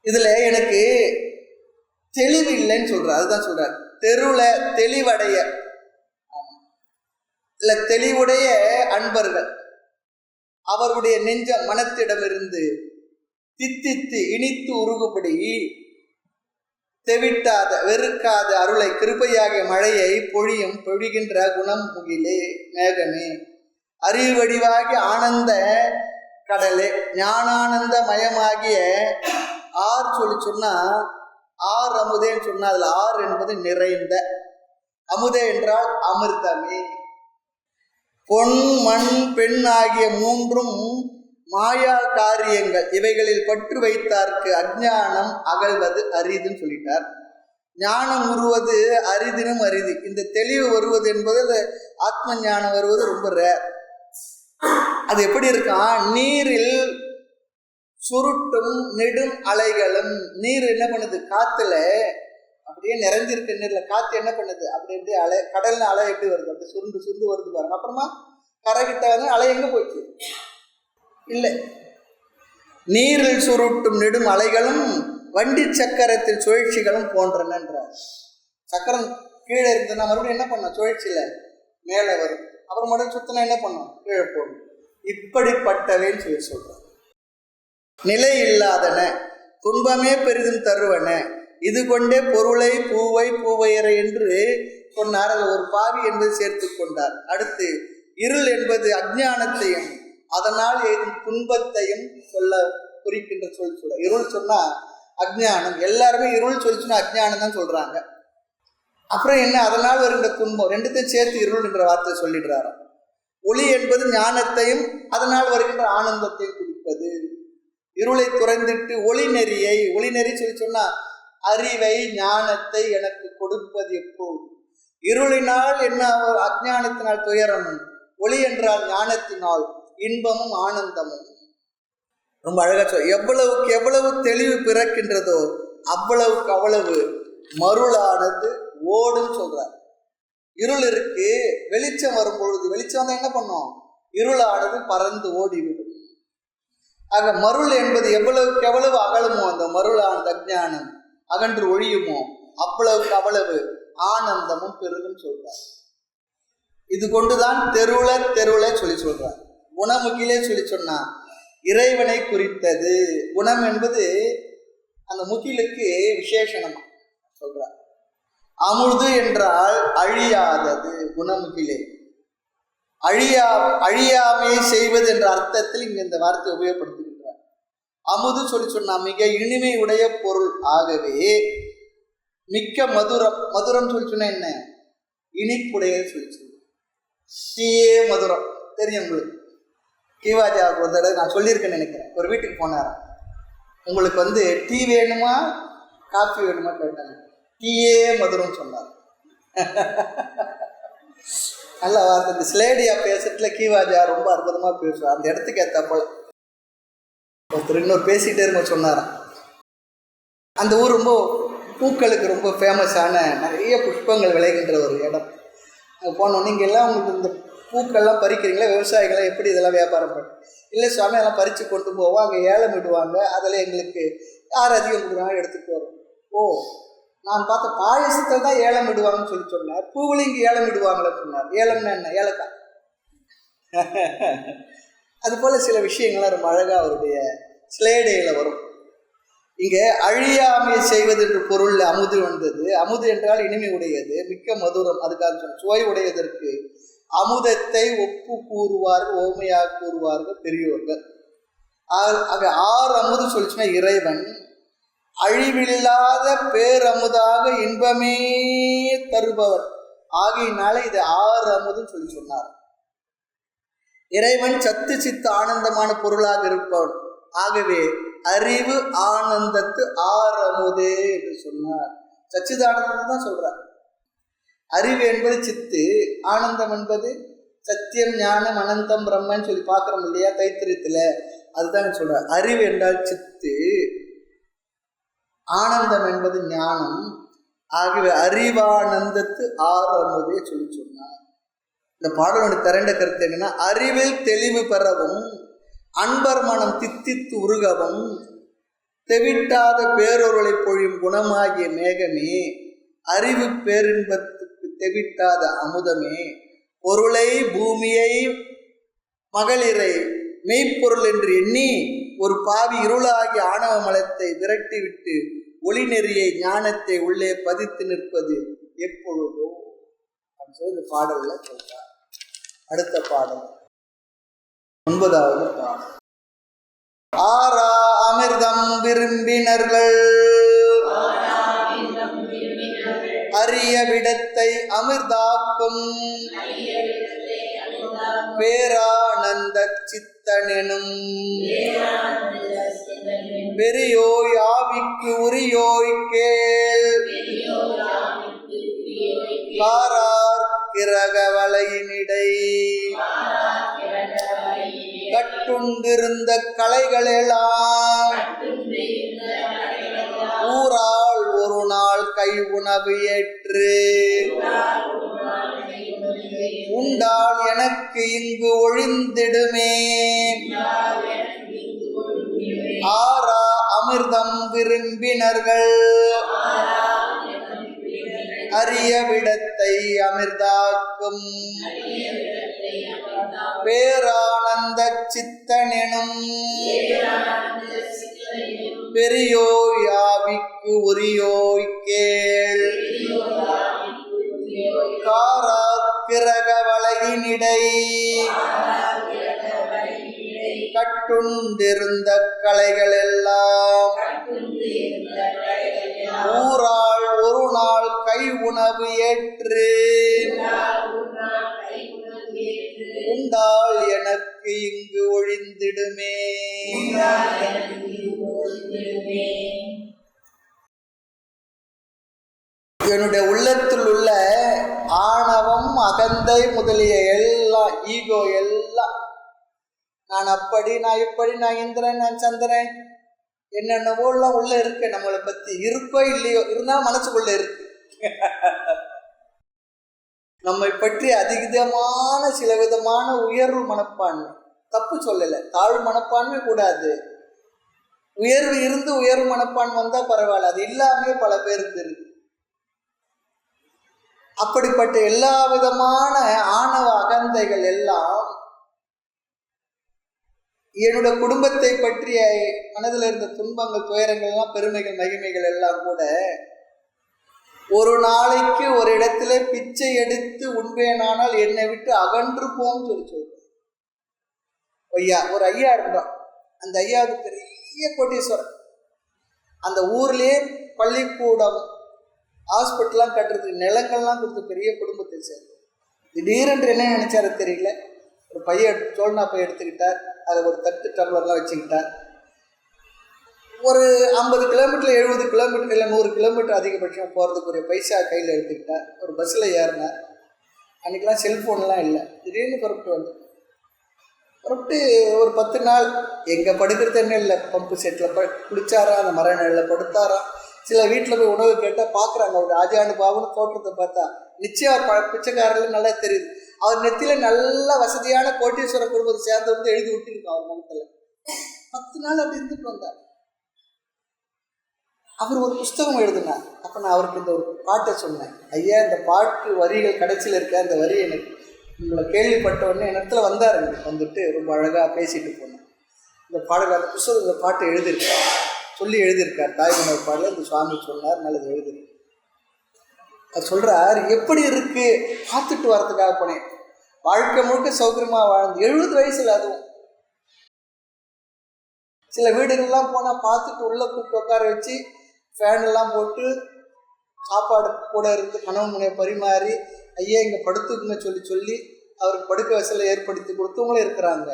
இதில் எனக்கு தெளிவு இல்லைன்னு சொல்கிறார். அதுதான் சொல்கிறார். தெளிவடைய இல்லை தெளிவுடைய அன்பர்கள் அவருடைய நெஞ்ச மனத்திடமிருந்து தித்தித்து இனித்து உருகுபடி தெவிட்டாத வெறுக்காத அருளை கிருபையாகிய மழையை பொழிகின்ற குணம் முகிலே மேகமே அறிவு வடிவாகி ஆனந்த கடலே ஞானானந்த மயமாகிய ஆர் சொல்லி சொன்னா ஆர் அமுதேன்னு சொன்னா அதுல ஆர் என்பது நிறைந்த, அமுதே என்றால் அமிர்தமே. பொன் மண் பெண் ஆகிய மூன்றும் மாயா காரியங்கள், இவைகளில் பற்று வைத்தார்க்கு அஞ்ஞானம் அகழ்வது அரிதுன்னு சொல்லிட்டார். ஞானம் உருவது அரிதினும் அரிது. இந்த தெளிவு வருவது என்பது ஆத்ம ஞானம் வருவது ரொம்ப ரேர். அது எப்படி இருக்கான், நீரில் சுருட்டும் நெடும் அலைகளும். நீர் என்ன பண்ணுது, காத்துல அப்படியே நிறைஞ்சிருக்க நீர்ல காத்து என்ன பண்ணுது, அப்படி எப்படி அலை, கடல்ல அலை எப்படி வருது, அப்படி சுருண்டு சுருண்டு வருது பாருங்க. அப்புறமா கரைகிட்ட வந்து அலை எங்க போயிடுச்சு இல்லை. நீரில் சுருட்டும் நெடும் அலைகளும் வண்டி சக்கரத்தில் சுழற்சிகளும் போன்றன என்றார். சக்கரம் கீழே இருந்ததுன்னா மறுபடியும் என்ன பண்ண, சுழற்சியில் மேலே வரும், அப்புறம் மட்டும் சுத்தினா என்ன பண்ணும், கீழே போடும். இப்படிப்பட்டவைன்னு சொல்லி சொல்றார். நிலை இல்லாதன, துன்பமே பெரிதும் தருவன, இது கொண்டே பொருளை பூவை பூவையறை என்று சொன்னார். அதில் ஒரு பாவி என்பது சேர்த்து கொண்டார். அடுத்து இருள் என்பது அஞ்ஞானத்தையும் அதனால் ஏதும் துன்பத்தையும் சொல்ல குறிக்கின்ற சொல்ல. இருள் சொன்னா அஞ்ஞானம், எல்லாருமே இருள் சொல்லிச்சுன்னா அஞ்ஞானம் தான் சொல்றாங்க. அப்புறம் என்ன, அதனால் வருகின்ற துன்பம், ரெண்டுத்தையும் சேர்த்து இருள் என்ற வார்த்தை சொல்லிடுறாரு. ஒளி என்பது ஞானத்தையும் அதனால் வருகின்ற ஆனந்தத்தையும் குறிப்பது. இருளை துறந்துட்டு ஒளி நெறி சொல்லி சொன்னா அறிவை ஞானத்தை எனக்கு கொடுப்பது எப்போது. இருளினால் என்ன, அஞ்ஞானத்தினால் துயரமும், ஒளி என்றால் ஞானத்தினால் இன்பமும் ஆனந்தமும். ரொம்ப அழகா சொல். எவ்வளவுக்கு எவ்வளவு தெளிவு பிறக்கின்றதோ அவ்வளவுக்கு அவ்வளவு மருளானது ஓடும் சொல்றார். இருள் இருக்கு, வெளிச்சம் வரும்பொழுது, வெளிச்சம் வந்து என்ன பண்ணும், இருளானது பறந்து ஓடிவிடும். ஆக மருள் என்பது எவ்வளவுக்கு எவ்வளவு அகலுமோ, அந்த மருளானது அஞ்ஞானம் அகன்று ஒழியுமோ அவ்வளவுக்கு அவ்வளவு ஆனந்தமும் பெருகும் சொல்றார். இது கொண்டுதான் தெருளை சொல்லி சொல்றார். குணமுகிலே சொல்லி சொன்னா இறைவனை குறித்தது. குணம் என்பது அந்த முகிலுக்கு விசேஷணமா சொல்றார். அமுது என்றால் அழியாதது, குணமுகிலே அழியாமையை செய்வது என்ற அர்த்தத்தில் இங்கு இந்த வார்த்தை உபயோகப்படுத்துகின்றார். அமுது சொல்லி சொன்னா மிக இனிமை உடைய பொருள். ஆகவே மிக்க மதுரம் சொல்லி சொன்னா என்ன, இனிப்புடைய சொல்லி சொல்ற. டீயே மதுரம் தெரியும் உங்களுக்கு. கீவாஜா ஒரு தடவை நான் சொல்லியிருக்கேன்னு நினைக்கிறேன். ஒரு வீட்டுக்கு போனார், உங்களுக்கு வந்து டீ வேணுமா காஃபி வேணுமா கேட்டாங்க. டீயே மதுரம் சொன்னார். நல்ல வார்த்தை. இந்த ஸ்லேடியா பேசுறதுல கீவாஜா ரொம்ப அற்புதமாக பேசுவார். அந்த இடத்துக்கு ஏற்றப்போல ஒருத்தர் இன்னொரு பேசிகிட்டே இருக்க சொன்னாராம். அந்த ஊர் ரொம்ப பூக்களுக்கு ரொம்ப ஃபேமஸான நிறைய புஷ்பங்கள் விளைகின்ற ஒரு இடம். அங்கே போனோன்னே இங்கே எல்லாம் உங்களுக்கு இந்த பூக்கள்லாம் பறிக்கிறீங்களா, விவசாயிகள்லாம் எப்படி இதெல்லாம் வியாபாரம் பண்ண? இல்லை சுவாமி, அதெல்லாம் பறித்து கொண்டு போவோம், அங்கே ஏலம் விடுவாங்க, அதில் எங்களுக்கு யார் அதிகம் கொடுக்குறாங்க எடுத்துகிட்டு வரோம். ஓ, நான் பார்த்த பாயசத்தில் தான் ஏலம் விடுவாங்கன்னு சொல்லி சொன்னார். பூவில் இங்கே ஏலம் விடுவாங்களேன்னு சொன்னார். ஏலம்னா என்ன, ஏலக்காய். அதுபோல் சில விஷயங்கள்லாம் ரொம்ப அழகாக அவருடைய ஸ்லேடையில் வரும். இங்கே அழியாமையை செய்வது என்று பொருள் அமுது வந்தது. அமுது என்றால் இனிமை உடையது, மிக்க மதுரம். அதுக்காக சொன்ன சுவை உடையதற்கு அமுதத்தை ஒப்பு கூறுவார்கள், ஓமையாக கூறுவார்கள் பெரியோர்கள். ஆக ஆறு அமுது சொல்லிச்சுன்னா இறைவன் அழிவில்லாத பேரமுதாக இன்பமே தருபவர். ஆகையினால இது ஆறு அமுதுன்னு சொல்லி சொன்னார். இறைவன் சத்து சித்து ஆனந்தமான பொருளாக இருப்பவன். ஆகவே அறிவு ஆனந்தத்து ஆறு அமுதே என்று சொன்னார். சச்சிதானந்தம் தான் சொல்றார். அறிவு என்பது சித்து, ஆனந்தம் என்பது சத்தியம், ஞானம், அனந்தம், பிரம்மன் சொல்லி பார்க்குறோம் இல்லையா தைத்திரியத்தில். அதுதான் சொல்றார். அறிவு என்றால் சித்து, ஆனந்தம் என்பது ஞானம். ஆகவே அறிவானந்தத்து ஆறு அமுதே சொல்லி சொன்னார். இந்த பாடலோட திரண்ட கருத்து என்னன்னா, அறிவில் தெளிவு பெறவும் அன்பர் மனம் தித்தித்து உருகவும் தெவிட்டாத பேரொருளை பொழியும் குணமாகிய மேகமே, அறிவு பேரின்பத்துக்கு தெவிட்டாத அமுதமே, பொருளை பூமியை மகளிரை மெய்ப்பொருள் என்று எண்ணி ஒரு பாவி இருளாகி ஆணவ மலத்தை விரட்டிவிட்டு ஒளி நெறியை ஞானத்தை உள்ளே பதித்து நிற்பது எப்பொழுதோ அப்படின்னு சொல்லி இந்த பாடலில் சொல்றார். அடுத்த பாடல் 9வது பாடல். ஆரா அமிர்தம் விரும்பினர்கள் அரிய விடத்தை அமிர்தாக்கும் பேரானந்த சித்தனெனும் பெரியோய் ஆவிக்கு உரியோய் கேள் காரார் கிரக வலையினிடை கட்டுண்டிருந்த கலைகளெல்லாம் ஊரால் ஒரு நாள் கை உணவு ஏற்று உண்டால் எனக்கு இங்கு ஒழிந்திடுமே. ஆரா அமிர்தம் விரும்பினர்கள் அரிய விடத்தை அமிர்தாக்கும் பேரானந்த சித்தனெனும் பெரியோயாவிக்கு உரியோய் கேள் காராக்கிரக வளையினிடை கட்டுண்டிருந்த கலைகள் எல்லாம் ஊராள் ஒரு நாள் கை உணவு ஏற்று உண்டால் எனக்கு இங்கு ஒழிந்திடுமே. என்னுடைய உள்ளத்தில் உள்ள ஆணவம் அகந்தை முதலிய எல்லாம் ஈகோ எல்லாம் நான் அப்படி நான் இப்படி நான் இந்திரன் நான் சந்திரன் என்னென்னவோ எல்லாம் உள்ள இருக்கு. நம்மளை பத்தி இருக்கோ இல்லையோ இருந்தா மனசுக்குள்ள இருக்கு. நம்மை பற்றி அதிகமான சில விதமான உயர்வு மனப்பான்மை, தப்பு சொல்லலை, தாழ்வு மனப்பான்மை கூடாது. உயர்வு இருந்து உயர்வு மனப்பான்மை வந்தா பரவாயில்ல, அது இல்லாமே பல பேருக்கு இருக்கு. அப்படிப்பட்ட எல்லா விதமான ஆணவ அகந்தைகள் எல்லாம் என்னுடைய குடும்பத்தை பற்றிய மனதில் இருந்த துன்பங்கள் துயரங்கள் எல்லாம் பெருமைகள் மகிமைகள் எல்லாம் கூட ஒரு நாளைக்கு ஒரு இடத்துல பிச்சை எடுத்து உண்பேனானால் என்னை விட்டு அகன்று போன்னு சொல்றேன். ஐயா ஒரு ஐயா இருந்தான். அந்த ஐயாவுக்கு பெரிய கோட்டீஸ்வரன். அந்த ஊர்லேயே பள்ளிக்கூடம் ஹாஸ்பிட்டல்லாம் கட்டுறதுக்கு நிலங்கள்லாம் கொடுத்து பெரிய குடும்பத்தை சேர்ந்து திடீரென்று என்ன நினைச்சாரு தெரியல. ஒரு பையன் சோழனா பையன் எடுத்துக்கிட்டார். அதை ஒரு தட்டு டம்ளர்லாம் வச்சுக்கிட்டார். ஒரு 50 கிலோமீட்டர் 70 கிலோமீட்டர் இல்லை 100 கிலோமீட்டர் அதிகபட்சம் போகிறதுக்குரிய பைசா கையில் எடுத்துக்கிட்டார். ஒரு பஸ்ஸில் ஏறினார். அன்றைக்கெலாம் செல்ஃபோன்லாம் இல்லை. திடீர்னு புறப்பட்டு ஒரு 10 நாள் எங்கே படுக்கிறது என்ன இல்லை, பம்பு செட்டில் குளிச்சாரா, அந்த மர நிழலில் படுத்தாரா. சில வீட்டில் போய் உணவு கேட்டால் பார்க்குறாங்க. அவர் ராஜானு பாபுன்னு தோற்றத்தை பார்த்தா நிச்சயம் பிச்சைக்காரர்கள் நல்லா தெரியுது. அவர் நெத்தியில் நல்ல வசதியான கோட்டீஸ்வர குடும்பத்தை சேர்ந்து வந்து எழுதி விட்டுருக்கோம் அவர் முகத்தில். 10 நாள் அப்படி இருந்துட்டு வந்தார். அவர் ஒரு புஸ்தகம் எழுதினார். அப்போ நான் அவருக்கு இந்த ஒரு பாட்டை சொன்னேன். ஐயா இந்த பாட்டு வரிகள் கடைசியில் இருக்க அந்த வரி எனக்கு உங்களை கேள்விப்பட்ட உடனே என் இடத்துல வந்தார். எனக்கு வந்துட்டு ரொம்ப அழகாக பேசிட்டு போனேன். இந்த பாடல் அந்த புஸ்தகம் இந்த பாட்டை எழுதியிருக்கார், சொல்லி எழுதியிருக்கார். தாய்மணர் பாடல இந்த சுவாமி சொன்னார், நல்லது எழுதிருக்கு. அது சொல்கிறார், எப்படி இருக்கு பார்த்துட்டு வரதுக்காக போனேன். வாழ்க்கை முழுக்க சௌகரியமாக வாழ்ந்து 70 வயசில் அதுவும் சில வீடுகள்லாம் போனால் பார்த்துட்டு உள்ளே கூப்பிட்டு உட்கார வச்சு ஃபேனெல்லாம் போட்டு சாப்பாடு கூட இருந்து கணவன் முனையை பரிமாறி ஐயா இங்கே படுத்துக்குங்க சொல்லி அவருக்கு படுக்க வசதியை ஏற்படுத்தி கொடுத்தவங்களும் இருக்கிறாங்க.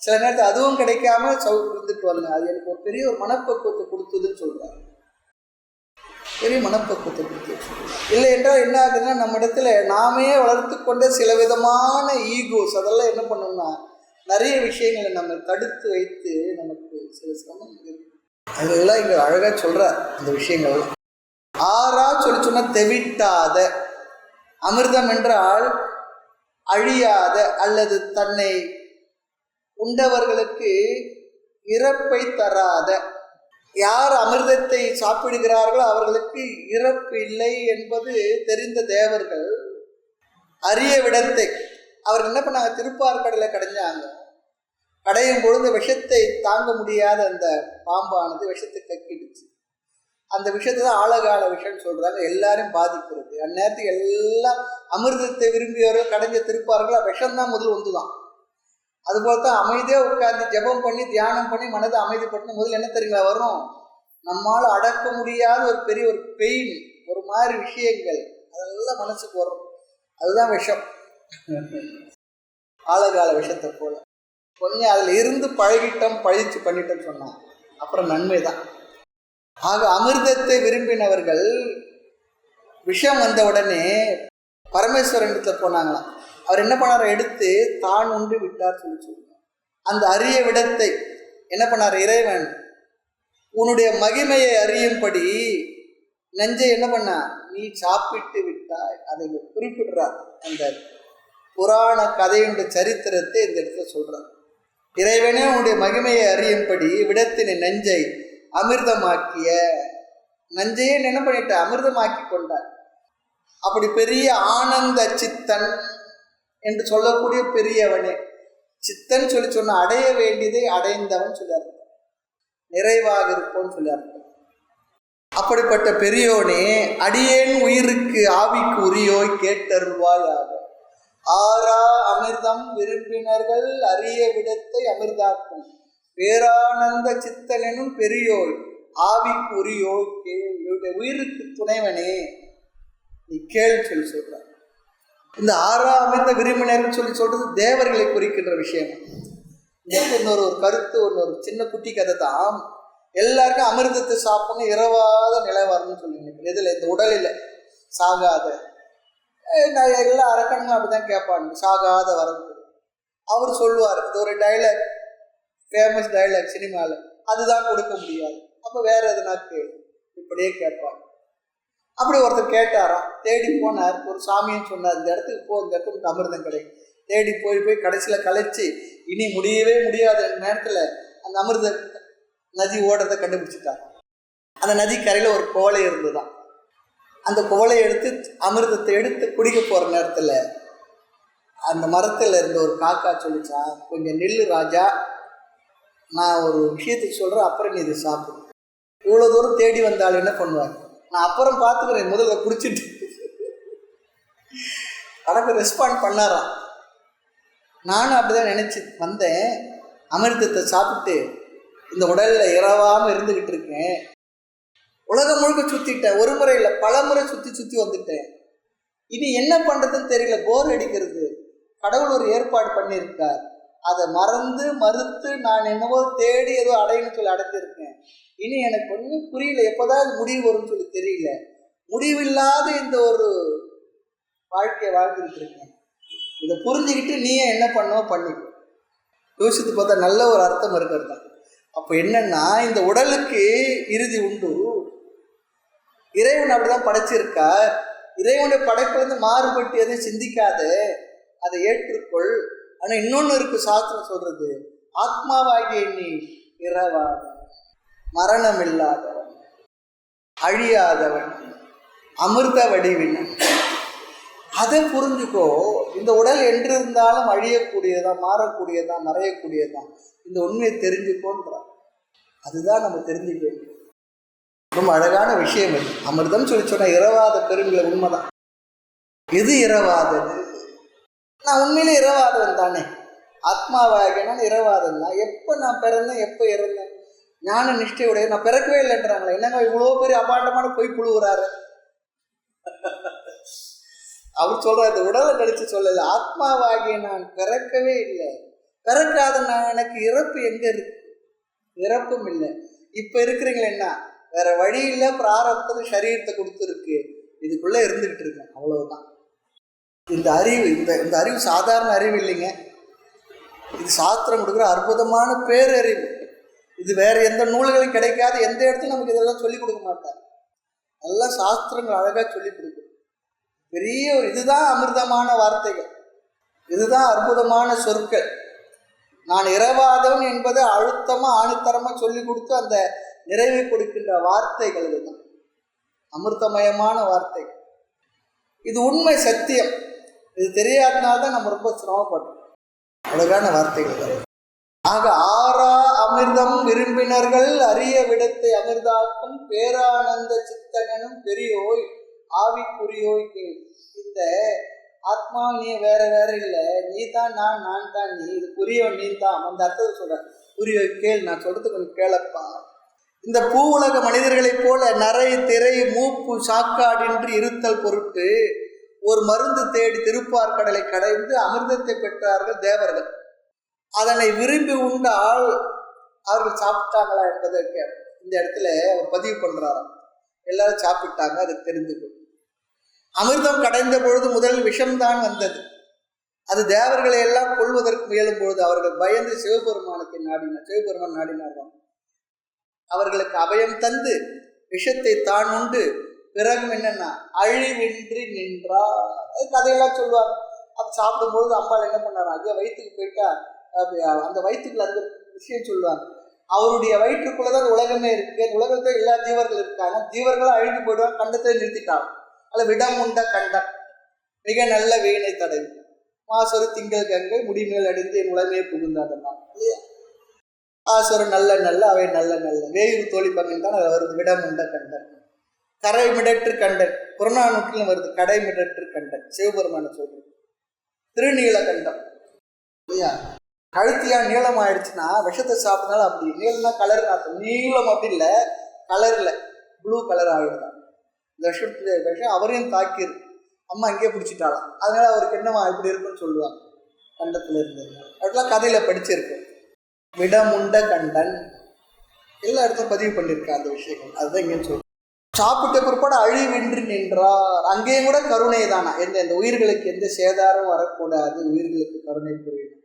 சில நேரத்தில் அதுவும் கிடைக்காம இருந்துட்டு வரல. அது எனக்கு ஒரு பெரிய ஒரு மனப்பக்குவத்தை கொடுத்ததுன்னு சொல்கிறார். பெரிய மனப்பக்குவத்தை கொடுத்து இல்லை என்றால் என்ன ஆகுதுன்னா நம்ம இடத்துல நாமே வளர்த்து கொண்ட சில விதமான ஈகோஸ் அதெல்லாம் என்ன பண்ணோம்னா நிறைய விஷயங்களை நம்ம தடுத்து வைத்து நமக்கு சில சிரமம் இருக்கு. அதெல்லாம் இங்கே அழகாக சொல்கிறார். அந்த விஷயங்கள்லாம் ஆறா சொன்னா தெவிட்டாத அமிர்தம் என்றால் அழியாத அல்லது தன்னை உண்டவர்களுக்கு இறப்பை தராத. யார் அமிர்தத்தை சாப்பிடுகிறார்களோ அவர்களுக்கு இறப்பு இல்லை என்பது தெரிந்த தேவர்கள் அரிய விடத்தை அவர்கள் என்ன பண்ணாங்க, திருப்பார்கடலை கடைஞ்சாங்க. கடையும் பொழுது விஷத்தை தாங்க முடியாத அந்த பாம்பானது விஷத்தை கக்கிடுச்சு. அந்த விஷயத்தை தான் ஆழகால விஷம்னு சொல்கிறாங்க. எல்லாரும் பாதிக்கிறது. அந்நேரத்துக்கு எல்லாம் அமிர்தத்தை விரும்பியவர்கள் கடைஞ்ச திருப்பார்கள் விஷம்தான் முதல் வந்துதான். அதுபோல் தான் அமைதியாக உட்காந்து ஜபம் பண்ணி தியானம் பண்ணி மனதை அமைதிப்படுத்த முதல்ல என்ன தெரியுங்களா வரும், நம்மால் அடக்க முடியாத ஒரு பெரிய ஒரு பெயின் ஒரு மாதிரி விஷயங்கள் அதெல்லாம் மனசுக்கு வரும். அதுதான் விஷம், ஆழகால விஷத்தை போல. கொஞ்சம் அதில் இருந்து பழகிட்டோம் பழிச்சு பண்ணிட்டோம்னு சொன்னான் அப்புறம் நன்மை தான். ஆக அமிர்தத்தை விரும்பினவர்கள் விஷம் வந்த உடனே பரமேஸ்வரன் இடத்துல போனாங்களாம். அவர் என்ன பண்ணார், எடுத்து தான் உண்டு விட்டார் சொல்லி அந்த அரிய விடத்தை என்ன பண்ணார் இறைவன் உன்னுடைய மகிமையை அறியும்படி நெஞ்சை என்ன பண்ண நீ சாப்பிட்டு விட்டாய். அதை குறிப்பிடுறார். அந்த புராண கதையுடைய சரித்திரத்தை இந்த இடத்துல சொல்றார். இறைவனே உன்னுடைய மகிமையை அறியும்படி விடத்தினை நெஞ்சை அமிர்தமாக்கிய நஞ்சையே என்ன பண்ணிட்ட அமிர்தமாக்கி கொண்டார். அப்படி பெரிய ஆனந்த சித்தன் என்று சொல்லக்கூடிய பெரியவனே, சித்தன் சொல்லி சொன்ன அடைய வேண்டியதை அடைந்தவன் சொல்லியார், நிறைவாக இருப்போன்னு சொல்லியார். அப்படிப்பட்ட பெரியோனே, அடியேன் உயிருக்கு ஆவிக்கு உரியோய் கேட்டருள்வாயாக. ஆரா அமிர்தம் விரும்பினர்கள் அரிய விடத்தை அமிர்தாக்கும் பேரானந்த சித்தனும் பெரியோய் ஆவிக்கு உரியோய் கேள். உயிருக்கு துணைவனே நீ கேள் சொல்லி சொல்ற. இந்த ஆறா அமிர்த விரும்பினர்கள் சொல்லி சொல்றது தேவர்களை குறிக்கின்ற விஷயம். இன்னொரு கருத்து, ஒரு சின்ன குட்டி கதை தான். எல்லாருக்கும் அமிர்தத்தை சாப்பிடணும், இரவாத நிலை வரணும்னு சொல்லி நினைக்கிறேன். இதில் இந்த உடலில் சாகாத, நான் எல்லா அரக்கணுங்க அப்படிதான் கேட்பாங்க, சாகாத வரணும். அவர் சொல்லுவார், இது ஒரு டைலாக், ஃபேமஸ் டைலாக் சினிமாவில், அதுதான் கொடுக்க முடியாது, அப்போ வேற எதுனா கேளு, இப்படியே கேட்பாங்க. அப்படி ஒருத்தர் கேட்டாராம், தேடி போனார், ஒரு சாமின்னு சொன்னார், இந்த இடத்துக்கு போ, இந்த இடத்துக்கு அமிர்தம் கிடைக்கும். தேடி போய் கடைசியில் கலைச்சி இனி முடியவே முடியாத நேரத்தில் அந்த அமிர்த நதி ஓடுறதை கண்டுபிடிச்சிட்டார். அந்த நதி கரையில் ஒரு கோலை இருந்துதான். அந்த கோலையை எடுத்து அமிர்தத்தை எடுத்து குடிக்க போகிற நேரத்தில் அந்த மரத்தில் இருந்த ஒரு காக்கா சொல்லிச்சான், கொஞ்சம் நில்லு ராஜா, நான் ஒரு விஷயத்துக்கு சொல்கிறேன், அப்புறம் நீ இதை சாப்பிடு. இவ்வளோ தூரம் தேடி வந்தாலும் என்ன பண்ணுவார், நான் அப்புறம் பார்த்துக்கிறேன், முதல்ல குடிச்சிட்டு. எனக்கு ரெஸ்பாண்ட் பண்ணாராம். நானும் அப்படிதான் நினச்சி வந்தேன், அமிர்தத்தை சாப்பிட்டு இந்த உடலில் இரவாமல் இருந்துக்கிட்டு இருக்கேன். உலகம் முழுக்க சுற்றிட்டேன், ஒரு முறை இல்லை பல முறை சுற்றி வந்துட்டேன். இனி என்ன பண்ணுறதுன்னு தெரியல, போர் அடிக்கிறது. கடவுள் ஒரு ஏற்பாடு பண்ணியிருக்கார், அதை மறுத்து நான் என்னவோ தேடி ஏதோ அடையணும்னு சொல்லி அடைஞ்சிருக்கேன். இனி எனக்கு ஒன்றுமே புரியல, எப்போதான் அது முடிவு வரும்னு சொல்லி தெரியல. முடிவில்லாத இந்த ஒரு வாழ்க்கையை வாழ்ந்துக்கிட்டு இருக்கேன். இதை புரிஞ்சுக்கிட்டு நீயே என்ன பண்ணுவோ பண்ணிக்கோ. யோசித்து பார்த்தா நல்ல ஒரு அர்த்தம் இருக்கிறது தான். அப்போ என்னன்னா, இந்த உடலுக்கு இறுதி உண்டு. இறைவன் அப்படிதான் படைச்சிருக்கார். இறைவனுடைய படைப்பிலிருந்து மாறுபட்டு எதையும் சிந்திக்காத, அதை ஏற்றுக்கொள். ஆனால் இன்னொன்று இருக்கு, சாஸ்திரம் சொல்றது, ஆத்மாவாகிய நீ இரவாதவன், மரணம் இல்லாதவன், அழியாதவன், அமிர்த வடிவினன். அதை புரிஞ்சுக்கோ. இந்த உடல் என்று இருந்தாலும் அழியக்கூடியதான், மாறக்கூடியதான், மறையக்கூடியதான். இந்த உண்மையை தெரிஞ்சுக்கோன்றார். அதுதான் நம்ம தெரிஞ்சுக்க வேண்டியது. ரொம்ப அழகான விஷயம் இது. அமிர்தம் சொல்லி சொன்ன இரவாத பெருமில்லை, உண்மைதான். எது இரவாதது? நான் உண்மையிலே இரவாதவன் தானே, ஆத்மாவாகினான் இரவாதன் தான். எப்போ நான் பிறந்தேன், எப்போ இறந்தேன், ஞான நிஷ்டையுடைய நான் பிறக்கவே இல்லைன்றாங்களே. என்னங்க இவ்வளோ பெரிய அபாண்டமான போய் புழுவுறாரு. அவர் சொல்ற இந்த உடலை கழிச்சு சொல்லல, ஆத்மாவாகிய நான் பிறக்கவே இல்லை, பிறக்காத நான், எனக்கு இறப்பு எங்க இருக்கு? இறப்பும் இல்லை. இப்ப இருக்கிறீங்களா என்ன, வேற வழி இல்லை, பிராரப்தம் சரீரத்தை கொடுத்துருக்கு, இதுக்குள்ள இருந்துகிட்டு இருக்கேன், அவ்வளவுதான். இந்த அறிவு, இந்த அறிவு சாதாரண அறிவு இல்லைங்க. இது சாஸ்திரம் கொடுக்குற அற்புதமான பேரறிவு. இது வேற எந்த நூல்களும் கிடைக்காது, எந்த இடத்துல நமக்கு இதெல்லாம் சொல்லிக் கொடுக்க மாட்டார். நல்லா சாஸ்திரங்கள் அழகா சொல்லிக் கொடுக்கும். பெரிய ஒரு இதுதான் அமிர்தமான வார்த்தைகள், இதுதான் அற்புதமான சொற்கள். நான் இரவாதவன் என்பதை அழுத்தமா ஆணித்தரமா சொல்லி கொடுத்து அந்த நிறைவை கொடுக்கின்ற வார்த்தைகள் இதுதான், அமிர்தமயமான வார்த்தைகள். இது உண்மை, சத்தியம். இது தெரியாதனால்தான் நம்ம ரொம்ப சிரமப்பட்டோம். அழகான வார்த்தைகள் தான். ஆக ஆறா அமிர்தம் விரும்பினர்கள் அரிய விடத்தை அமிர்தாக்கும் பேரானந்த சித்தனும் பெரியோய் ஆவிக்குரியோய் கேள். இந்த ஆத்மா நீ வேற இல்லை, நீ தான் நான், நான் தான் நீ, இது புரியவன் நீ தான். அந்த அர்த்தத்தை சொல்ற, புரியோய் கேள், நான் சொல்றது கொஞ்சம் கேளப்பா. இந்த பூ உலக மனிதர்களைப் போல நரை திரை மூப்பு சாக்காடின்றி இருத்தல் பொருட்டு ஒரு மருந்து தேடி திருப்பார்கடலை கடைந்து அமிர்தத்தை பெற்றார்கள் தேவர்கள். அதனை விரும்பி உண்டால் அவர்கள் சாப்பிட்டாங்களா என்பதை இந்த இடத்துல அவர் பதிவு பண்றாராம். எல்லாரும் சாப்பிட்டாங்க, அது தெரிஞ்சுக்கணும். அமிர்தம் கடைந்த பொழுது முதல் விஷம்தான் வந்தது. அது தேவர்களை எல்லாம் கொள்வதற்கு முயலும் பொழுது அவர்கள் பயந்து சிவபெருமான் நாடினார்கள். அவர்களுக்கு அபயம் தந்து விஷத்தை தான் உண்டு பிறகும் என்னன்னா அழிவின்றி நின்றார். அது கதையெல்லாம் சொல்லுவாங்க. அப்போ சாப்பிடும்பொழுது அம்பாள் என்ன பண்ணாரா, ஐயா வயிற்றுக்கு போயிட்டா அந்த வயிற்றுக்குள்ள அந்த விஷயம் சொல்லுவாங்க. அவருடைய வயிற்றுக்குள்ளதான் உலகமே இருக்கு, உலகத்துல எல்லா ஜீவர்கள் இருக்காங்க, ஜீவர்களும் அழிந்து போயிடுவாங்க, கண்டத்தை நிறுத்திட்டாங்க. அல்ல விடம் உண்ட கண்டன் மிக நல்ல வீணை தடவி மாசொரு திங்கள் கங்கை முடிமேல் அடிந்து என் உலமையை புகுந்தாதெல்லாம் இல்லையா? ஆசொரு நல்ல நல்ல அவை நல்ல நல்ல வேயுறு தோழி பங்கன் தான் அதில் வருது. விடம் உண்ட கண்டன் கரை மிடற்று கண்டன் புறநானூற்றிலும் வருது. கடை மிடற்று கண்டன் சிவபெருமான சொல்றது. திருநீல கண்டம் இல்லையா? கழுத்தியா நீளம் ஆயிடுச்சுன்னா விஷத்தை சாப்பிட்றதுனால அப்படி நீளம்னா கலர் நாட்டம் நீளம் அப்படி இல்லை கலரில் ப்ளூ கலர் ஆகிடுதான். இந்த விஷம் அவரையும் தாக்கியிருக்கு. அம்மா அங்கேயே பிடிச்சிட்டாலாம். அதனால அவருக்கு என்னமா இப்படி இருக்குன்னு சொல்லுவாங்க கண்டத்தில் இருந்தது. அதெல்லாம் கதையில் படிச்சிருக்கேன். விடமுண்ட கண்டன் எல்லா இடத்தும் பதிவு பண்ணியிருக்கேன் அந்த விஷயங்கள். அதுதான் இங்கேன்னு சொல்லுவேன். சாப்பிட்ட பிற்பாடு அழிவின்றி நின்றார். அங்கேயும் கூட கருணை தானா. எந்த உயிர்களுக்கு எந்த சேதாரம் வரக்கூடாது, உயிர்களுக்கு கருணை புரியணும்.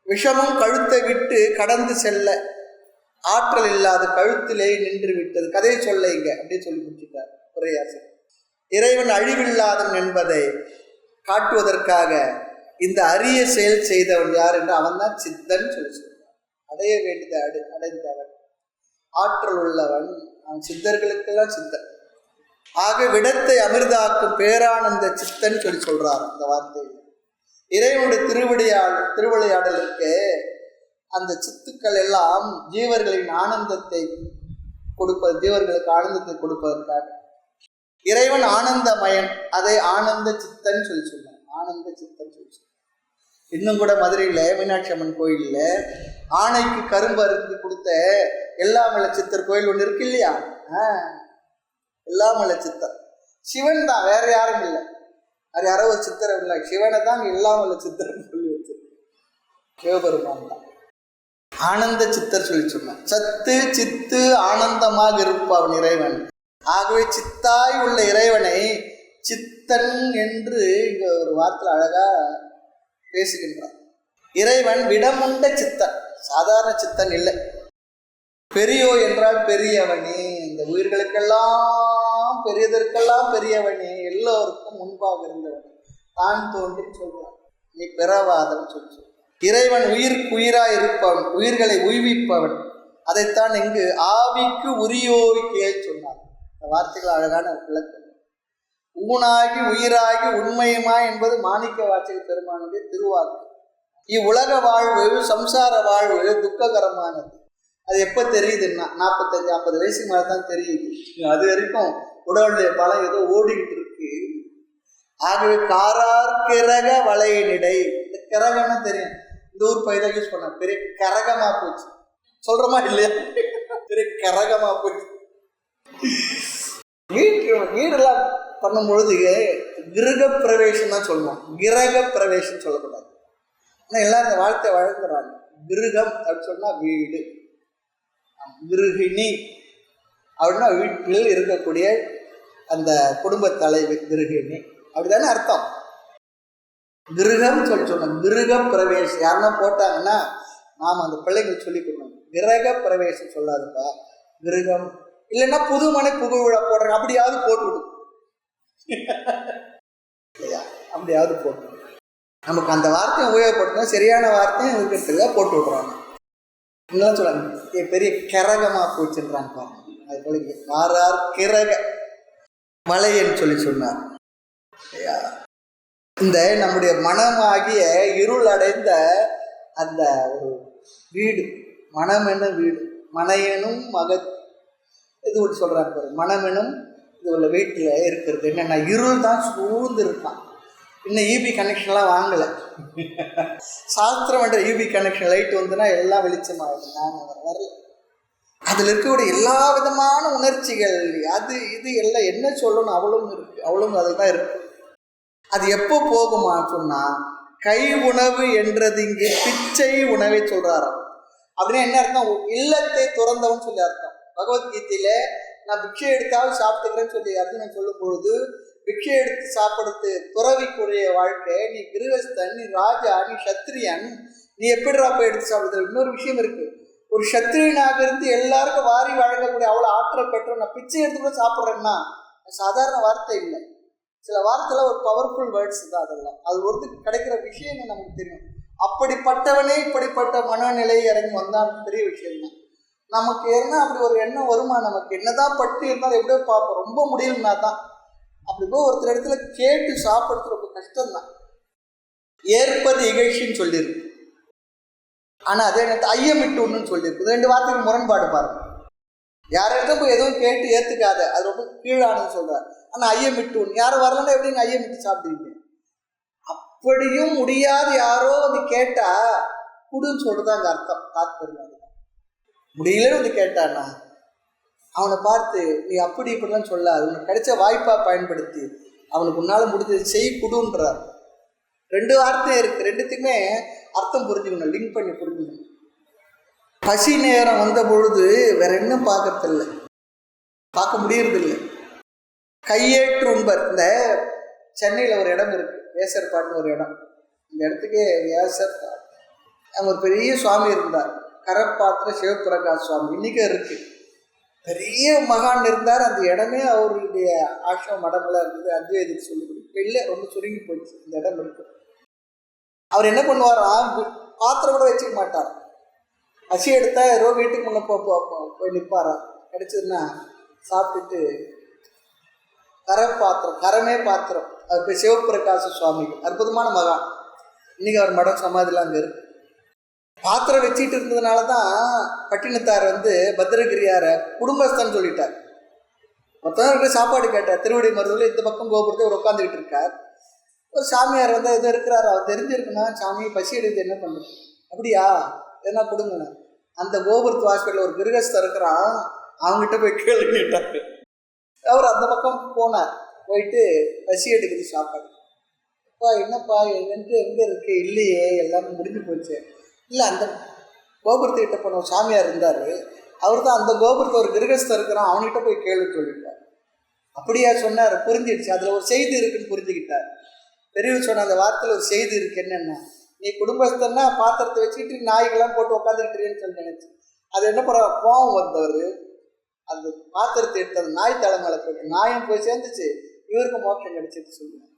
விஷமும் கழுத்தை விட்டு கடந்து செல்ல ஆற்றல் இல்லாத கழுத்திலே நின்று விட்டது. கதையை சொல்ல இங்க அப்படின்னு சொல்லி முடிச்சுட்டார் உரையாசிரியர். இறைவன் அழிவில்லாதவன் என்பதை காட்டுவதற்காக இந்த அரிய செயல் செய்தவன் யார் என்று அவன் தான் சித்தன் சொல்லி சொல்றான். அடைய வேண்டியதை அடைந்தவன், ஆற்றல் உள்ளவன், அவன் சித்தர்களுக்கெல்லாம் சித்தன். ஆக விடத்தை அமிர்தாக்கும் பேரானந்த சித்தன் சொல்லி சொல்றார் அந்த வார்த்தையில். இறைவனுடைய திருவிளையாடலுக்கு அந்த சித்துக்கள் எல்லாம் ஜீவர்களின் ஆனந்தத்தை ஜீவர்களுக்கு ஆனந்தத்தை கொடுப்பதற்காக இறைவன் ஆனந்தமயன், அதை ஆனந்த சித்தன் சொல்லி சொன்னான். ஆனந்த சித்தன் சொல்லி சொன்னான். இன்னும் கூட மதுரையில் மீனாட்சி அம்மன் கோயிலில் ஆணைக்கு கரும்பு அருந்தி கொடுத்த எல்லாமல்ல சித்தர் கோயில் ஒன்று இருக்கு இல்லையா? எல்லாமல்ல சித்தர் சிவன் தான், வேற யாரும் இல்லை. அது யாரோ ஒரு சித்தர் இல்லை, சிவனை தான் எல்லாமல்ல சித்தர்னு சொல்லி வச்சிருக்கு. சிவபெருமான் தான் ஆனந்த சித்தர் சொல்லி சொன்னான். சத்து சித்து ஆனந்தமாக இருப்பவன் இறைவன். ஆகவே சித்தாய் உள்ள இறைவனை சித்தன் என்று இங்க ஒரு வார்த்தை அழகா பேசுகின்றான். இறைவன் விடமுண்ட சித்தன், சாதாரண சித்தன் இல்லை. பெரியோ என்றால் பெரியவனே, இந்த உயிர்களுக்கெல்லாம் பெரியதற்கெல்லாம் பெரியவனே, எல்லோருக்கும் முன்பாக இருந்தவன், தான் தோன்றி சொல்வான். நீ பிறவாதவன் சொல்லி இறைவன் உயிருக்கு உயிராய் இருப்பவன், உயிர்களை உய்விப்பவன். அதைத்தான் இங்கு ஆவிக்கு உரியோய் கேள் சொன்னார். இந்த வார்த்தைகள் அழகான விளக்கம். ஊனாகி உயிராகி உண்மையுமா என்பது மாணிக்க வாசக பெருமானுடைய திருவாக்கு. இவ்வுலக வாழ்வு சம்சார வாழ்வு துக்ககரமானது. அது எப்போ தெரியுதுன்னா 45-50 வயசுக்கு மேலே தான் தெரியுது. அது வரைக்கும் உடலுடைய பலம் ஏதோ ஓடிக்கிட்டு இருக்கு. ஆகவே காரார் கிரக வளையனிடை, இந்த கிரகம்னா தெரியும், இந்த ஊர் பயிரை யூஸ் பண்ண பெரிய கரகமா போச்சு. சொல்றமா இல்லையா? பெரிய கரகமா போச்சு. வீடெல்லாம் பண்ணும்பொழுது கிரக பிரவேசம் தான் சொல்லுவோம், கிரக பிரவேசம் சொல்லக்கூடாது. ஆனால் எல்லாரும் இந்த வாழ்க்கை வழங்குறாங்க. கிரகம் அப்படின்னு சொன்னால் வீடு, கிருகிணி அப்படின்னா வீட்டில் இருக்கக்கூடிய அந்த குடும்ப தலைவி கிருகிணி, அப்படிதானே அர்த்தம். கிரகம் சொல்லி சொன்னோம். கிரக பிரவேசம் யாருன்னா போட்டாங்கன்னா நாம் அந்த பிள்ளைங்களுக்கு சொல்லி கொடுக்கணும். கிரக பிரவேசம் சொல்லாதுப்பா, கிரகம். இல்லைன்னா புதுமனை புகு விழா போடுறாங்க, அப்படியாவது போட்டுவிடும். அப்படியாவது போட்டு நமக்கு அந்த வார்த்தையை உபயோகப்படுத்தினா சரியான வார்த்தையும் இருக்கிறதுக்காக போட்டு விட்றாங்க. இன்னும் சொல்லுவாங்க பெரிய கிரகமா போச்சுன்றாங்க பாருங்க. அது போல வாரார் கிரக மலையன்னு சொல்லி சொன்னார். இந்த நம்முடைய மனமாகிய இருள் அடைந்த அந்த ஒரு வீடு, மனம் என்ன வீடு, மனையனும் இது ஒன்று சொல்கிறாங்க பாரு. மனமெனும் இது உள்ள வீட்டில் இருக்கிறது என்னென்னா இருள் தான் சூழ்ந்து இருக்கான். இன்னும் ஈபி கனெக்ஷன்லாம் வாங்கலை. சாஸ்திரம் என்ற ஈபி கனெக்ஷன் லைட் வந்துன்னா எல்லாம் வெளிச்சமாகிடும். நான் வரல. அதில் இருக்கக்கூடிய எல்லா விதமான உணர்ச்சிகள் அது இது எல்லாம் என்ன சொல்லணும் அவளும் இருக்குது, அவளும் அது தான் இருக்குது. அது எப்போ போகுமா சொன்னால் கை உணவு என்றது இங்கே பிச்சை உணவை சொல்கிறாராம். அப்படின்னா என்ன அர்த்தம்? இல்லத்தை துறந்தவன் சொல்லி அர்த்தம். பகவத்கீதையில நான் பிக்ஷை எடுத்தாவது சாப்பிட்டுக்கிறேன்னு சொல்லி அர்ஜுனன் சொல்லும் பொழுது, பிக்ஷை எடுத்து சாப்பிடுறது துறவிக்குரிய வாழ்க்கை, நீ கிருகஸ்தன், நீ ராஜா, நீ சத்திரியன், நீ எப்படிரா போய் எடுத்து சாப்பிடுறது? இன்னொரு விஷயம் இருக்கு. ஒரு சத்திரியனாக இருந்து எல்லாருக்கும் வாரி வழங்கக்கூடிய அவ்வளோ ஆற்றல் பெற்றோம். நான் பிச்சை எடுத்து கூட சாப்பிட்றேன்னா சாதாரண வார்த்தை இல்லை. சில வார்த்தையில் ஒரு பவர்ஃபுல் வேர்ட்ஸ் தான். அதெல்லாம் அது ஒருத்தருக்கு கிடைக்கிற விஷயங்கள் நமக்கு தெரியும். அப்படிப்பட்டவனே இப்படிப்பட்ட மனநிலை இறங்கி வந்தான் பெரிய விஷயம்தான். நமக்கு என்ன அப்படி ஒரு எண்ணம் வருமா? நமக்கு என்னதான் பட்டு இருந்தாலும் எப்படியோ பார்ப்போம். ரொம்ப முடியலன்னா தான் அப்படி போய் ஒருத்தர் இடத்துல கேட்டு சாப்பிட்றது ரொம்ப கஷ்டம்தான். ஏற்பது இகழ்ச்சின்னு சொல்லியிருக்கு. ஆனால் அதே நேரத்தில் ஐயமிட்டுன்னு சொல்லியிருக்கு. 2 வார்த்தைக்கு முரண்பாடு பாருங்க. யார்கிட்ட போய் எதுவும் கேட்டு ஏற்றுக்காத, அது ரொம்ப கீழானு சொல்கிறார். ஆனால் ஐயமிட்டுன்னு யாரும் வரலன்னா எப்படிங்க ஐயமிட்டு சாப்பிடுவீங்க? அப்படியும் முடியாது, யாரோ வந்து கேட்டா குடுன்னு சொல்லிட்டு தான் அங்கே அர்த்தம். தாத்பரியம் முடியலன்னு வந்து கேட்டான்னா அவனை பார்த்து நீ அப்படி இப்படிலாம் சொல்ல, அது உனக்கு கிடைச்ச வாய்ப்பாக பயன்படுத்தி அவனுக்கு உன்னால் முடிஞ்சது செய் குடுன்றார். 2 வார்த்தையும் இருக்குது, 2த்துக்குமே அர்த்தம் புரிஞ்சுக்கணும், லிங்க் பண்ணி புரிஞ்சுக்கணும். பசி நேரம் வந்த பொழுது வேற என்ன பார்க்கறதில்ல, பார்க்க முடியறதில்லை. கையேற்று உண்பர். இந்த சென்னையில் ஒரு இடம் இருக்குது, வேசர்பாட்னு ஒரு இடம். இந்த இடத்துக்கு வேசர்பாட் அங்கே ஒரு பெரிய சுவாமி இருந்தார், கரப்பாத்திர சிவபிரகாஷ் சுவாமி. இன்றைக்கும் இருக்குது. பெரிய மகான் இருந்தார். அந்த இடமே அவருடைய ஆசிரம மடமெல்லாம் இருந்தது. அத்வைதத்துக்கு சொல்லி கொடுத்து வெளில ரொம்ப சுருங்கி போயிடுச்சு இந்த இடம் இருக்கு. அவர் என்ன பண்ணுவாராம், பாத்திரம் கூட வச்சுக்க மாட்டார். பசி எடுத்தா ஏதோ வீட்டுக்கு முன்னே போய் நிற்பாரா, கிடைச்சதுன்னா சாப்பிட்டுட்டு கரப்பாத்திரம், கரமே பாத்திரம். அது போய் சிவபிரகாச சுவாமி, அற்புதமான மகான். இன்னைக்கு அவர் மடம் சமாதிலாம் அங்கே இருக்கு. பாத்திரம் வச்சுட்டு இருந்ததுனால தான் பட்டினத்தார் வந்து பத்திரகிரியாரை குடும்பஸ்தன் சொல்லிட்டார். மொத்தம் சாப்பாடு கேட்டார். திருவடி மருதுல இந்த பக்கம் கோபுரத்தை ஒரு உட்காந்துக்கிட்டு இருக்கார். ஒரு சாமியார் வந்து எதுவும் இருக்கிறார், அவர் தெரிஞ்சிருக்குன்னா சாமி பசி எடுத்து என்ன பண்ணுது, அப்படியா எதனா கொடுங்கண்ணா. அந்த கோபுரத்து ஹாஸ்பிட்டலில் ஒரு கிரகஸ்தர் இருக்கிறான், அவங்ககிட்ட போய் கேள்விட்டாரு. அவர் அந்த பக்கம் போனார். போயிட்டு பசி எடுக்குது சாப்பாடு. அப்பா என்னப்பா எங்கன்ட்டு எங்கே இருக்கு, இல்லையே எல்லாமே முடிஞ்சு போச்சு. இல்லை, அந்த கோபுரத்துக்கிட்ட போன ஒரு சாமியார் இருந்தார், அவர் தான் அந்த கோபுரத்தை ஒரு கிரகஸ்தர் இருக்கிறான், அவன்கிட்ட போய் கேள்வி சொல்லிட்டார். அப்படியா சொன்னார், புரிஞ்சிடுச்சு, அதில் ஒரு செய்தி இருக்குன்னு புரிஞ்சுக்கிட்டார். பெரியவர் சொன்ன அந்த வார்த்தையில் ஒரு செய்தி இருக்கு. என்னென்னா, நீ குடும்பஸ்தன்னா பாத்திரத்தை வச்சுக்கிட்டு நாய்க்கெல்லாம் போட்டு உட்காந்துக்கிட்டுருன்னு சொல்லி நினைச்சு அது என்ன பண்ணுற கோவம் வந்தவர் அந்த பாத்திரத்தை எடுத்து அந்த நாய் தலைமையில போட்டு நாயும் போய் சேர்ந்துச்சு, இவருக்கு மோட்சம் கிடைச்சிட்டு சொல்லுவாங்க.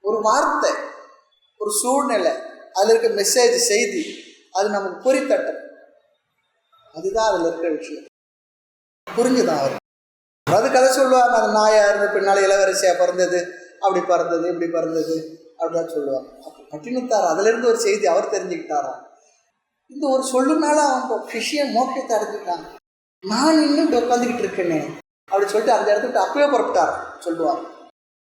ஒரு வார்த்தை, ஒரு சூழ்நிலை, அதில் இருக்க மெசேஜ், செய்தி, அது நமக்கு புரித்தட்டும். அதுதான் அதில் இருக்கிற விஷயம். புரிஞ்சுதான் அவர். அதாவது கதை சொல்லுவாங்க, அந்த நாயா இருந்து பின்னால் இளவரசியாக பிறந்தது, அப்படி பிறந்தது, இப்படி பிறந்தது, அப்படிதான் சொல்லுவாங்க. அப்போ பட்டினத்தார் அதிலிருந்து ஒரு செய்தி அவர் தெரிஞ்சுக்கிட்டாராம். இந்த ஒரு சொல்லுனால அவங்க விஷயம் மோட்சத்தை அடைஞ்சிட்டாங்க. நான் இன்னும் உட்காந்துக்கிட்டு இருக்கேனே அப்படி சொல்லிட்டு அந்த இடத்துக்கு அப்பவே புறப்பட்டார் சொல்லுவாங்க.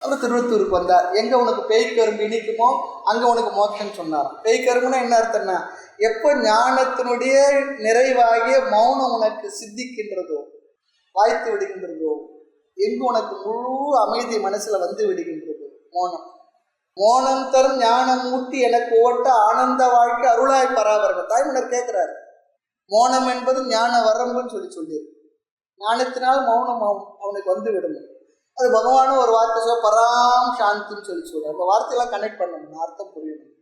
அப்புறம் திருவத்தூருக்கு வந்தார். எங்கே உனக்கு பேய் கரும்பு இனிக்குமோ அங்கே உனக்கு மோட்சம்னு சொன்னார். பேய் கரும்புன்னா என்ன அர்த்தம்னா, எப்போ ஞானத்தினுடைய நிறைவாகிய மௌனம் உனக்கு சித்திக்கின்றதோ, வாய்த்து விடுகின்றதோ, எங்கு உனக்கு முழு அமைதி மனசில் வந்து விடுகின்றதோ, மௌனம். மோனம் தரும் ஞானம் ஊட்டி எனக்கு ஓட்ட ஆனந்த வாழ்க்கை அருளாய் பராபரம். தாய்மன்னர் கேட்குறாரு, மோனம் என்பது ஞான வரம்புன்னு சொல்லியிருக்கு. ஞானத்தினால் மௌனம் அவனுக்கு வந்து விடும். அது பகவானும் ஒரு வார்த்தை சொல்ல, பராம் சாந்தின்னு சொல்கிறார். அந்த வார்த்தையெல்லாம் கனெக்ட் பண்ணணும், அர்த்தம் புரியணும்.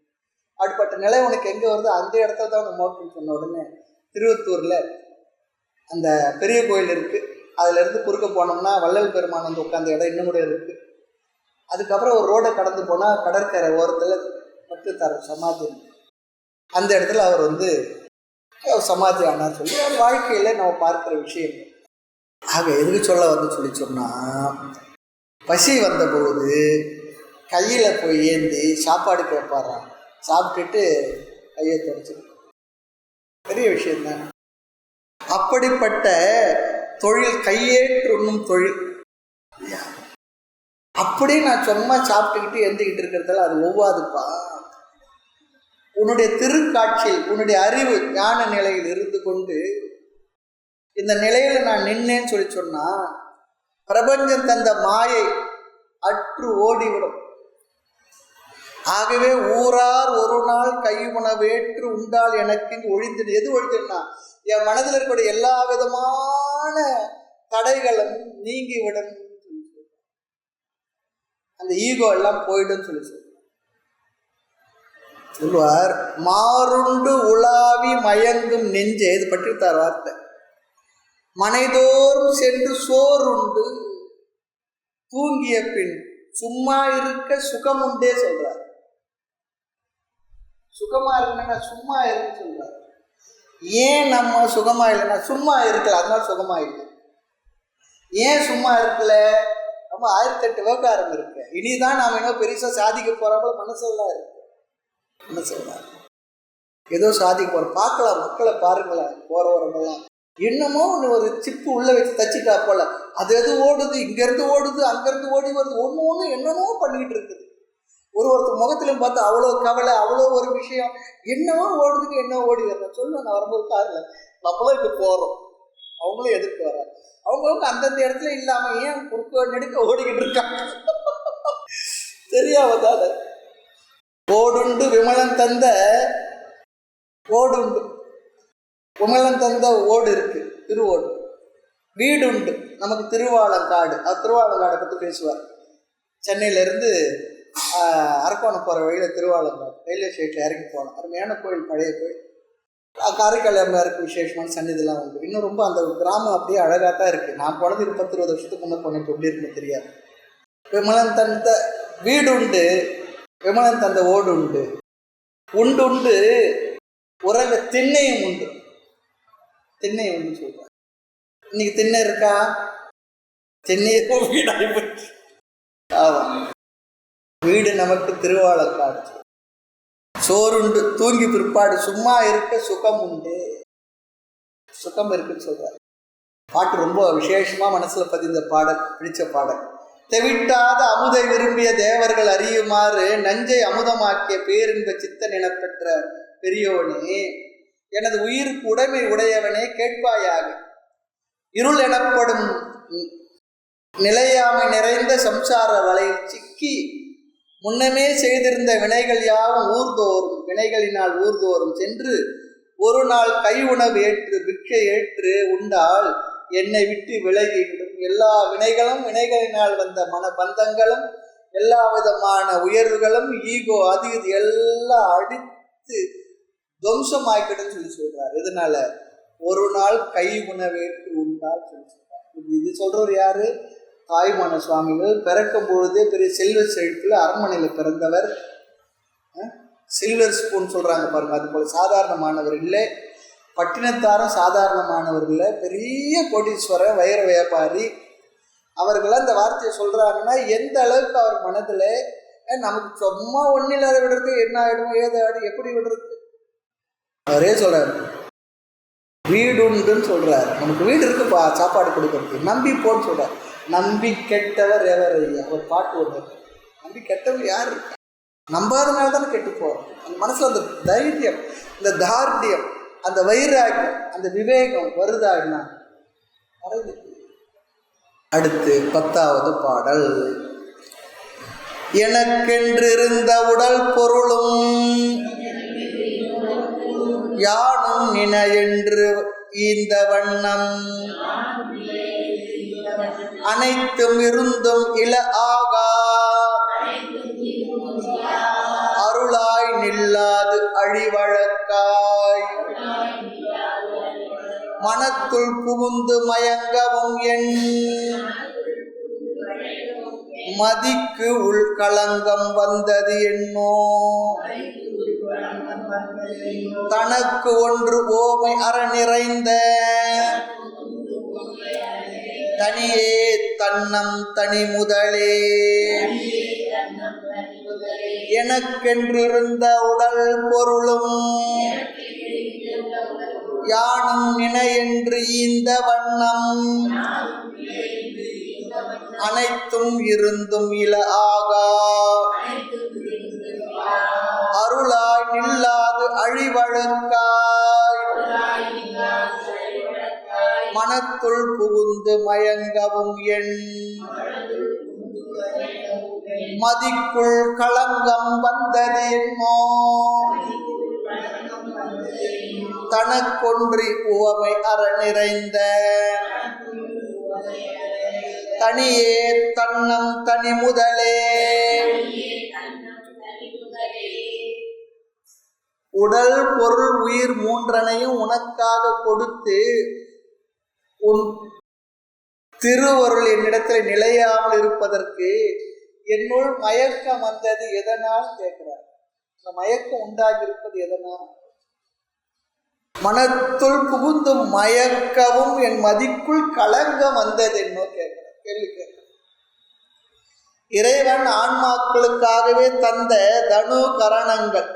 அப்படிப்பட்ட நிலை உனக்கு எங்கே வருது, அந்த இடத்துல தான் உனக்கு மோட்சம் சொன்ன உடனே திருவத்தூரில் அந்த பெரிய கோயில் இருக்குது. அதிலேருந்து குறுக்க போனோம்னா வள்ளல் பெருமான் வந்து உட்காந்த இடம் இன்னும் கூட இருக்குது. அதுக்கப்புறம் ஒரு ரோடை கடந்து போனால் கடற்கரை ஓரத்தில் பட்டுத்தார் சமாதி, அந்த இடத்துல அவர் வந்து சமாதி ஆனார் சொல்லி அவர் வாழ்க்கையில் நம்ம பார்க்குற விஷயம். ஆக எதுக்கு சொல்ல வந்து சொன்னால், பசி வந்த பொழுது கையில் போய் ஏந்தி சாப்பாடு கேட்பாராம். சாப்பிட்டுட்டு கையை தொடச்சிடும். பெரிய விஷயம்தான். அப்படிப்பட்ட தொழில் கையேற்றுண்ணும் தொழில். அப்படி நான் சும்மா சாப்பிட்டுக்கிட்டு எந்திக்கிட்டு இருக்கிறதால அது ஒவ்வாதுப்பா. உன்னுடைய திருக்காட்சியில் உன்னுடைய அறிவு ஞான நிலையில் இருந்து கொண்டு இந்த நிலையில நான் நின்னேன்னு சொன்னா பிரபஞ்சம் தந்த மாயை அற்று ஓடிவிடும். ஆகவே ஊரார் ஒரு நாள் கையுணவேற்று உண்டால் எனக்கு ஒழிந்தது. எது ஒழிஞ்சுன்னா, என் மனதில் இருக்கக்கூடிய எல்லா விதமான தடைகளும் நீங்கிவிடும். அந்த ஈகோ எல்லாம் போயிடும் சொல்லுவார். மாறுண்டு உலாவி மயங்கும் நெஞ்சே, இது பற்றித்தார் வார்த்தை. மனைதோறும் சென்று சோறுண்டு தூங்கிய பின் சும்மா இருக்க சுகம் உண்டே சொல்றார். சுகமா இருக்குன்னா சும்மா இருக்குன்னு சொல்றார். ஏன் நம்ம சுகமா இல்லைன்னா சும்மா இருக்கல, அதனால சுகமா இல்லை. ஏன் சும்மா இருக்கல நம்ம 1008 விவகாரம் இருக்கு. இனிதான் நாம் இன்னும் பெருசா சாதிக்க போறாங்களோ மனசெல்லாம் இருக்கு. மனசெல்லாம் ஏதோ சாதிக்க போறோம். பார்க்கலாம், மக்களை பாருங்களேன், போற வரவங்கெல்லாம் என்னமோ ஒரு சிப்பு உள்ள வச்சு தச்சுட்டா போல, அது எது ஓடுது, இங்க இருந்து ஓடுது, அங்க இருந்து ஓடி வருது, ஒண்ணு என்னமோ பண்ணிக்கிட்டு இருக்குது. ஒருத்தர் முகத்திலும் பார்த்தா அவ்வளோ கவலை, அவ்வளோ ஒரு விஷயம், என்னவோ ஓடுதுக்கு என்ன ஓடி வரணும் சொல்லுவேன். நான் வரும்போது காரில் நம்மளும் இப்போ போகிறோம், அவங்களும் எதிர்த்து வர, அவங்களுக்கு அந்தந்த இடத்துல இல்லாம ஏன் குறுக்க நெடுக்க ஓடிக்கிட்டு இருக்காங்க தெரியாமதான. ஓடுண்டு விமலன் தந்த ஓடுண்டு, விமலன் தந்த ஓடு இருக்கு, திருவோடு. வீடு உண்டு நமக்கு திருவாலங்காடு. அது திருவாலங்காடை பற்றி பேசுவார். சென்னையிலேருந்து அரக்கோணம் போகிற வழியில் திருவாலங்காடு ரயில்வே ஸ்டேஷனில் இறங்கி போனோம். அருமையான கோயில், பழைய கோயில். காரைக்கால் அம்மையாருக்கு விசேஷமான சன்னிதிலாம் உண்டு. இன்னும் ரொம்ப அந்த கிராமம் அப்படியே அழகாக தான் இருக்குது. நான் போனது 20-20 வருஷத்துக்கு முன்னே போனேன், எப்படி இருக்குன்னு தெரியாது. விமலன் தந்த வீடு உண்டு, விமலன் தந்த ஓடு உண்டு. உண்டு உறவு திண்ணையும் உண்டு. திண்ணை உண்டு சொல்கிறேன். இன்னைக்கு திண்ணை இருக்கா? திண்ணையே வீடாகி போச்சு. ஆமாம், வீடு நமக்கு திருவாலங்காடு. சோறுண்டு, தூங்கி பிற்பாடு சும்மா இருக்க சுகம் உண்டு. சுகம் இருக்குன்னு சொல்றாரு. பாட்டு ரொம்ப விசேஷமா மனசுல பதிந்த பாடல், பிடிச்ச பாடல். தெவிட்டாத அமுதை விரும்பிய தேவர்கள் அறியுமாறு நஞ்சை அமுதமாக்கிய பேரின்ப சித்தன் எனப்பெற்ற பெரியோனே, எனது உயிருக்கு உடைமை உடையவனே கேட்பாயாக. இருள் எனப்படும் நிலையாமை நிறைந்த சம்சார வலையில் சிக்கி முன்னமே செய்திருந்த வினைகள் யாவும் ஊர்தோறும், வினைகளினால் ஊர்தோறும் சென்று ஒரு நாள் கை உணவு ஏற்று பிக்ஷை ஏற்று உண்டால் என்னை விட்டு விலகிவிடும். எல்லா வினைகளும், வினைகளினால் வந்த மனபந்தங்களும், எல்லா விதமான உயர்வுகளும், ஈகோ, அது இது எல்லாம் அடித்து துவம்சமாய்க்கிடும் சொல்லி சொல்றாரு. இதனால ஒரு நாள் கை உணவேற்று உண்டால் சொல்லி சொல்றாரு. இது சொல்றவர் யாரு? தாயுமான சுவாமிகள். பிறக்கும் பொழுதே பெரிய செல்வ செழிப்பில் அரண்மனையில் பிறந்தவர். சில்வர் ஸ்பூன் சொல்றாங்க பாருங்க, அது போல சாதாரணமானவர் இல்லை. பட்டினத்தாரும் சாதாரணமானவர் இல்லை, பெரிய கோடீஸ்வரர், வைர வியாபாரி. அவர்கள் அந்த வார்த்தையை சொல்றாங்கன்னா எந்த அளவுக்கு அவர் மனதில் நமக்கு சும்மா ஒன்றும் இல்லாத விடுறது என்ன ஆகிடும், ஏதாடும், எப்படி விடுறது. அவரே சொல்றாரு, வீடு உண்டுன்னு சொல்றாரு. நமக்கு வீடு இருக்குப்பா, சாப்பாடு கொடுக்கறதுக்கு, நம்பி போன்னு சொல்றாரு. நம்பி கெட்டவர் எவர் ஐயா, ஒரு பாட்டு ஒன்று. நம்பி கெட்டவர் யார் இருக்கா? நம்பாதனால தானே கெட்டு போகிறோம். அந்த மனசில் அந்த தைரியம், இந்த தார்டியம், அந்த வைராகியம், அந்த விவேகம் வருதான்னா வருது. அடுத்து 10வது பாடல். எனக்கென்றிருந்த உடல் பொருளும் யானும் நின என்று இந்த வண்ணம் அனைத்தும் இருந்தும் இல ஆகா அருளாய் நில்லாது அழிவழக்காய் மனத்துள் புகுந்து மயங்கவும் என் மதிக்கு உள்களங்கம் வந்தது என்னோ தனக்கு ஒன்று ஓமை அற நிறைந்த தனியே தன்னம் தனி முதலே எனக்கென்றிருந்த உடல் பொருளும் யானும் நின என்று இந்த வண்ணம் அனைத்தும் இருந்தும் இல ஆகா அருளாய் நில்லாது அழிவழக்காய் மனத்துள் புகுந்து மயங்கவும் என் மதிக்குள் களங்கம் வந்தது என்னோ தனக்கொன்றி உவமை அற நிறைந்த தனியே தன்னம் தனி முதலே உடல் பொருள் உயிர் மூன்றனையும் உனக்காக கொடுத்து உன் திருவருள் என்னிடத்தில் நிலையாமல் இருப்பதற்கு என்னுள் மயக்கம் வந்தது எதனால் கேட்கிறார். இந்த மயக்கம் உண்டாகி இருப்பது எதனால்? மனத்துள் புகுந்து மயக்கவும் என் மதிக்குள் களங்கம் வந்தது என்னோ கேட்கிறார். கேள்வி கேட்கிறார். இறைவன் ஆன்மாக்களுக்காகவே தந்த தனு கரணங்கள்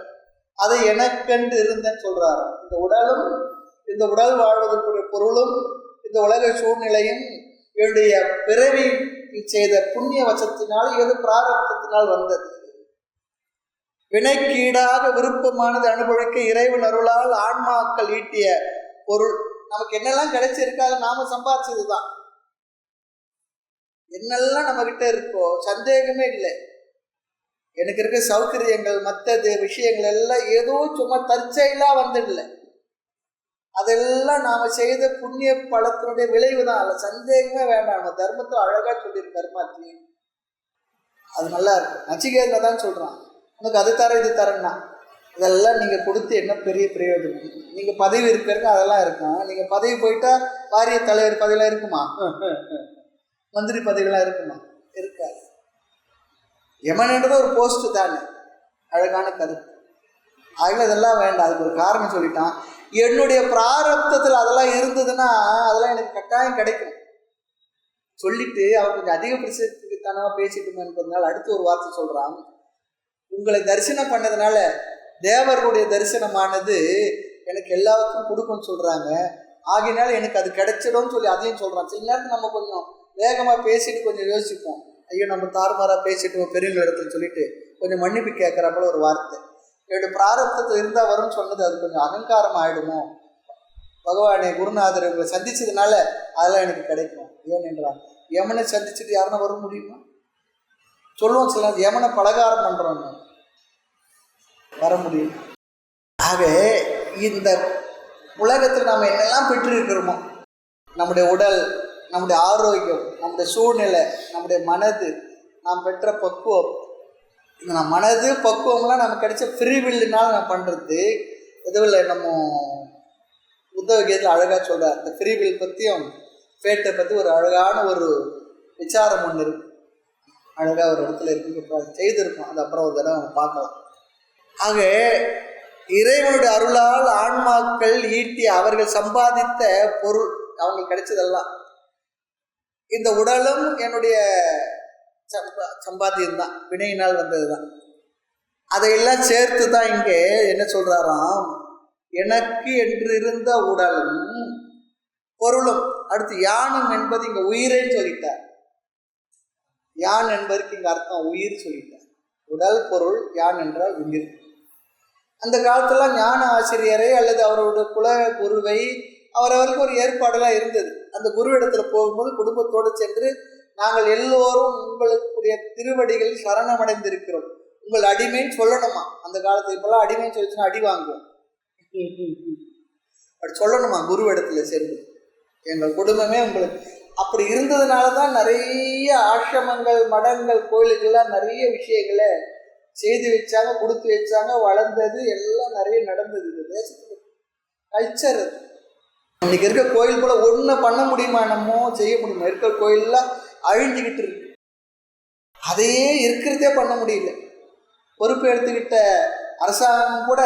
அதை எனக்கென்று இருந்தேன்னு சொல்றாரு. இந்த உடல் வாழ்வதற்குரிய பொருளும் இந்த உலக சூழ்நிலையும் என்னுடைய பிறவி செய்த புண்ணிய வசத்தினால் ஏதோ பிராரப்தத்தினால் வந்தது. வினைக்கீடாக விருப்பமானது அனுபவிக்க இறைவன் அருளால் ஆன்மாக்கள் ஈட்டிய பொருள். நமக்கு என்னெல்லாம் கிடைச்சிருக்கு அதை நாம சம்பாதிச்சதுதான். என்னெல்லாம் நம்ம கிட்ட இருக்கோ சந்தேகமே இல்லை. எனக்கு இருக்க சௌகரியங்கள் மற்றது விஷயங்கள் எல்லாம் ஏதோ சும்மா தற்செயலா வந்துடல. அதெல்லாம் நாம செய்த புண்ணிய பலத்தினுடைய விளைவு தான். அதில் சந்தேகமே வேண்டாம். நம்ம தர்மத்தை அழகா சொல்லியிருக்காரு மாத்தி. அது நல்லா இருக்கு. நச்சிகேதனை தான் சொல்றான், உனக்கு அது தர இது தரேன்னா இதெல்லாம் நீங்க கொடுத்து என்ன பெரிய பிரயோஜனம். நீங்க பதவி இருக்கிறதுக்கு அதெல்லாம் இருக்கும். நீங்க பதவி போயிட்டா வாரிய தலைவர் பதவியெல்லாம் இருக்குமா? மந்திரி பதவியெல்லாம் இருக்குமா? இருக்காது. யமன்ன்றது ஒரு போஸ்ட் தானே. அழகான கருத்து. ஆகவே அதெல்லாம் வேண்டாம். அதுக்கு ஒரு காரணம் சொல்லிட்டான். என்னுடைய பிராரப்தத்தில் அதெல்லாம் இருந்ததுன்னா அதெல்லாம் எனக்கு கட்டாயம் கிடைக்கும் சொல்லிட்டு அவன் கொஞ்சம் அதிக பிரசித்தனமா பேசிட்டு என்பதனால அடுத்து ஒரு வார்த்தை சொல்றான். உங்களை தரிசனம் பண்ணதுனால தேவர்களுடைய தரிசனமானது எனக்கு எல்லாத்துக்கும் கொடுக்கும்னு சொல்றாங்க. ஆகினால எனக்கு அது கிடைச்சிடும்னு சொல்லி அதையும் சொல்றான். சில நேரத்தில் நம்ம கொஞ்சம் வேகமா பேசிட்டு கொஞ்சம் யோசிப்போம். ஐயோ நம்ம தாறுமாறா பேசிட்டு பெரியவங்க இடத்துல சொல்லிட்டு கொஞ்சம் மன்னிப்பு கேட்கறப்பல ஒரு வார்த்தை என்னுடைய பிராரப்தத்தில் இருந்தால் வரும்னு சொன்னது அது கொஞ்சம் அகங்காரம் ஆயிடுமோ. பகவானே குருநாதர் இவங்களை சந்திச்சதுனால அதெல்லாம் எனக்கு கிடைக்கும். ஏனென்றால் யமனை சந்திச்சுட்டு யாருன்னா வர முடியுமா? சொல்லுவோம் சில யமனை பலகாரம் பண்றோம்னு, வர முடியும். ஆக இந்த உலகத்தில் நாம் என்னெல்லாம் பெற்றிருக்கிறோமோ, நம்முடைய உடல், நம்முடைய ஆரோக்கியம், நம்முடைய சூழ்நிலை, நம்முடைய மனது, நாம் பெற்ற பக்குவம், இந்த மனது பக்குவம்லாம் நமக்கு கிடைச்ச ஃப்ரீவில்னால் நான் பண்ணுறது எதுவும் இல்லை. நம்ம புத்தகத்தில் அழகாக சொல்கிறார். இந்த ஃப்ரீவில் பற்றியும் ஃபேட்டை பற்றி ஒரு அழகான ஒரு விசாரம் ஒன்று இருக்குது. அழகாக ஒரு இடத்துல இருக்கு, செய்திருக்கோம். அது அப்புறம் ஒரு தடவை நம்ம பார்க்கலாம். ஆக இறைவனுடைய அருளால் ஆன்மாக்கள் ஈட்டி அவர்கள் சம்பாதித்த பொருள் அவங்களுக்கு கிடைச்சதெல்லாம் இந்த உடலும் என்னுடைய சம்பாத்தியம்தான், வினையினால் வந்தது தான். அதையெல்லாம் சேர்த்து தான் இங்கே என்ன சொல்றாராம், எனக்கு என்று இருந்த உடலும் பொருளும். அடுத்து யானும் என்பது இங்க உயிரேன்னு சொல்லிட்டார். யான் என்பதற்கு இங்க அர்த்தம் உயிர் சொல்லிட்டார். உடல் பொருள் யான் என்றால் உயிர். அந்த காலத்துல ஞான ஆசிரியரை அல்லது அவருடைய குல குருவை அவரவருக்கு ஒரு ஏற்பாடெல்லாம் இருந்தது. அந்த குருவிடத்துல போகும்போது குடும்பத்தோடு சென்று நாங்கள் எல்லோரும் உங்களுடைய திருவடிகளில் சரணமடைந்திருக்கிறோம், உங்கள் அடிமைன்னு சொல்லணுமா. அந்த காலத்துல இப்பெல்லாம் அடிமைன்னு சொல்லிச்சுன்னா அடி வாங்குவோம். அப்படி சொல்லணுமா குருவிடத்துல சென்று, எங்கள் குடும்பமே உங்களுக்கு. அப்படி இருந்ததுனால தான் நிறைய ஆசிரமங்கள், மடங்கள், கோயிலுக்கெல்லாம் நிறைய விஷயங்களை செய்து வச்சாங்க, கொடுத்து வச்சாங்க, வளர்ந்தது, எல்லாம் நிறைய நடந்தது. இந்த தேசத்துல கல்ச்சர். இன்னைக்கு இருக்க கோயில் போல ஒன்றை பண்ண முடியுமா, என்னமோ செய்ய முடியுமா? இருக்கிற கோயிலெல்லாம் அழிஞ்சுக்கிட்டு இருக்கு. அதையே இருக்கிறதே பண்ண முடியல. பொறுப்பு எடுத்துக்கிட்ட அரசாங்கம் கூட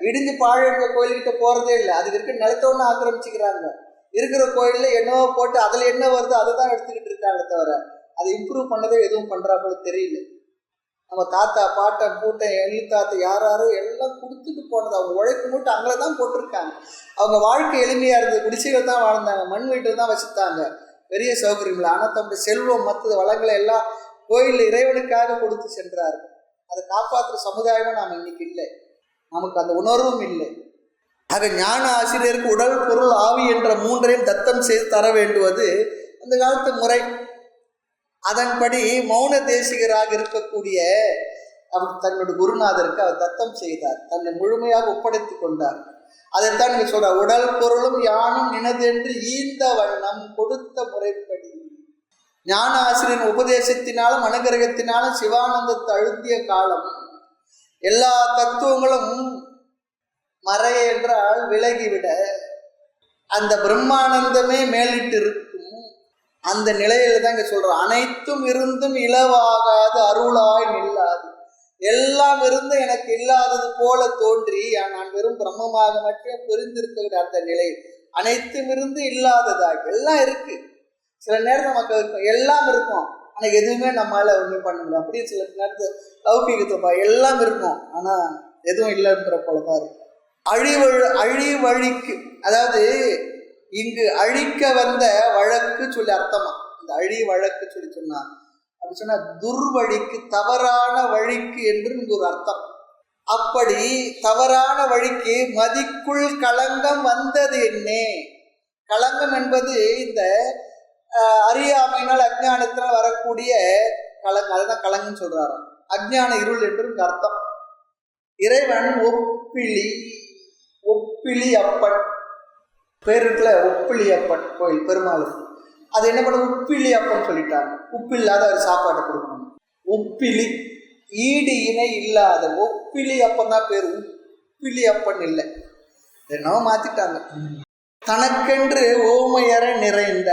இடிஞ்சு பாழ கோயில்கிட்ட போறதே இல்லை. அதுக்கு இருக்க நிலத்தை ஒன்று ஆக்கிரமிச்சுக்கிறாங்க. இருக்கிற கோயில்ல என்னவோ போட்டு அதில் என்ன வருதோ அதை தான் எடுத்துக்கிட்டு இருக்காங்க தவிர அதை இம்ப்ரூவ் பண்ணதே எதுவும் பண்றாப்புல தெரியல. நம்ம தாத்தா பாட்டன் பூட்டன் எழுத்தாத்த யாரோ எல்லாம் கொடுத்துட்டு போனது. அவங்க உழைப்பு மூட்டை அங்கே தான் போட்டிருக்காங்க. அவங்க வாழ்க்கை எளிமையா இருந்தது. குடிசைகள் தான் வாழ்ந்தாங்க, மண் வீட்டில் தான் வச்சுட்டாங்க, பெரிய சௌகரியம் இல்லை. ஆனால் தம்முடைய செல்வம் மற்ற வளங்களை எல்லாம் கோயில் இறைவனுக்காக கொடுத்து சென்றார்கள். அதை காப்பாற்றுற சமுதாயமும் நாம் இன்னைக்கு இல்லை, நமக்கு அந்த உணர்வும் இல்லை. ஆக ஞான ஆசிரியருக்கு உடல் பொருள் ஆவி என்ற மூன்றையும் தத்தம் செய்து தர வேண்டுவது அந்த காலத்து முறை. அதன்படி மௌன தேசிகராக இருக்கக்கூடிய அவர் தன்னுடைய குருநாதருக்கு அவர் தத்தம் செய்தார், தன்னை முழுமையாக ஒப்படைத்துக் கொண்டார். அதைத்தான் நீங்க சொல்ற, உடல் பொருளும் யானும் நினது என்று ஈந்த வண்ணம் கொடுத்த முறைப்படி. ஞான ஆசிரியரின் உபதேசத்தினாலும் அனுகிரகத்தினாலும் சிவானந்தத்தை அழுத்திய காலம் எல்லா தத்துவங்களும் மறை என்றால் விலகிவிட அந்த பிரம்மானந்தமே மேலிட்டு இருக்கும். அந்த நிலையில தான் இங்க சொல்ற, அனைத்தும் இருந்தும் இலவாகாது அருளாய் நில்லாது. எல்லாம் இருந்து எனக்கு இல்லாதது போல தோன்றி நான் வெறும் பிரம்மமாக மட்டும் புரிந்திருக்கிற அந்த நிலை. அனைத்தும் இருந்து இல்லாததாக எல்லாம் இருக்கு. சில நேரம் நமக்கு இருக்கும், எல்லாம் இருக்கும், ஆனால் எதுவுமே நம்மளால ஒன்றும் பண்ண முடியும். அப்படியே சில நேரத்து லௌகிகத்தை எல்லாம் இருக்கும், ஆனால் எதுவும் இல்லைன்ற போலதான் இருக்கும். அழிவழிக்கு, அதாவது இங்கு அழிக்க வந்த வழக்கு சொல்லி அர்த்தமா. இந்த வழக்கு சொல்லி சொன்னா அப்படி சொன்னா துர்வழிக்கு, தவறான வழிக்கு என்று இங்கு ஒரு அர்த்தம். அப்படி தவறான வழிக்கு மதிக்குள் களங்கம் வந்தது என்னே. களங்கம் என்பது இந்த அறியாமையினால் அஜ்ஞானத்தினால் வரக்கூடிய களங்கம், அதுதான் களங்கம்னு சொல்றாரு. அஜ்ஞான இருள் என்று அர்த்தம். இறைவன் ஒப்பிலி அப்பன் பேர் இருக்குல்ல, ஒப்பிலி அப்பன் கோயில் பெருமாள். அது என்ன பண்ண, உப்பிலி அப்பன் சொல்லிட்டாங்க. உப்பு இல்லாத ஒரு சாப்பாட்டை கொடுக்கணும். உப்பிலி, ஈடு இணை இல்லாத ஒப்பிலி அப்பன் தான் பேர், உப்பிலி அப்பன் இல்லை, என்னவோ மாத்திட்டாங்க. தனக்கென்று ஓமையற நிறைந்த,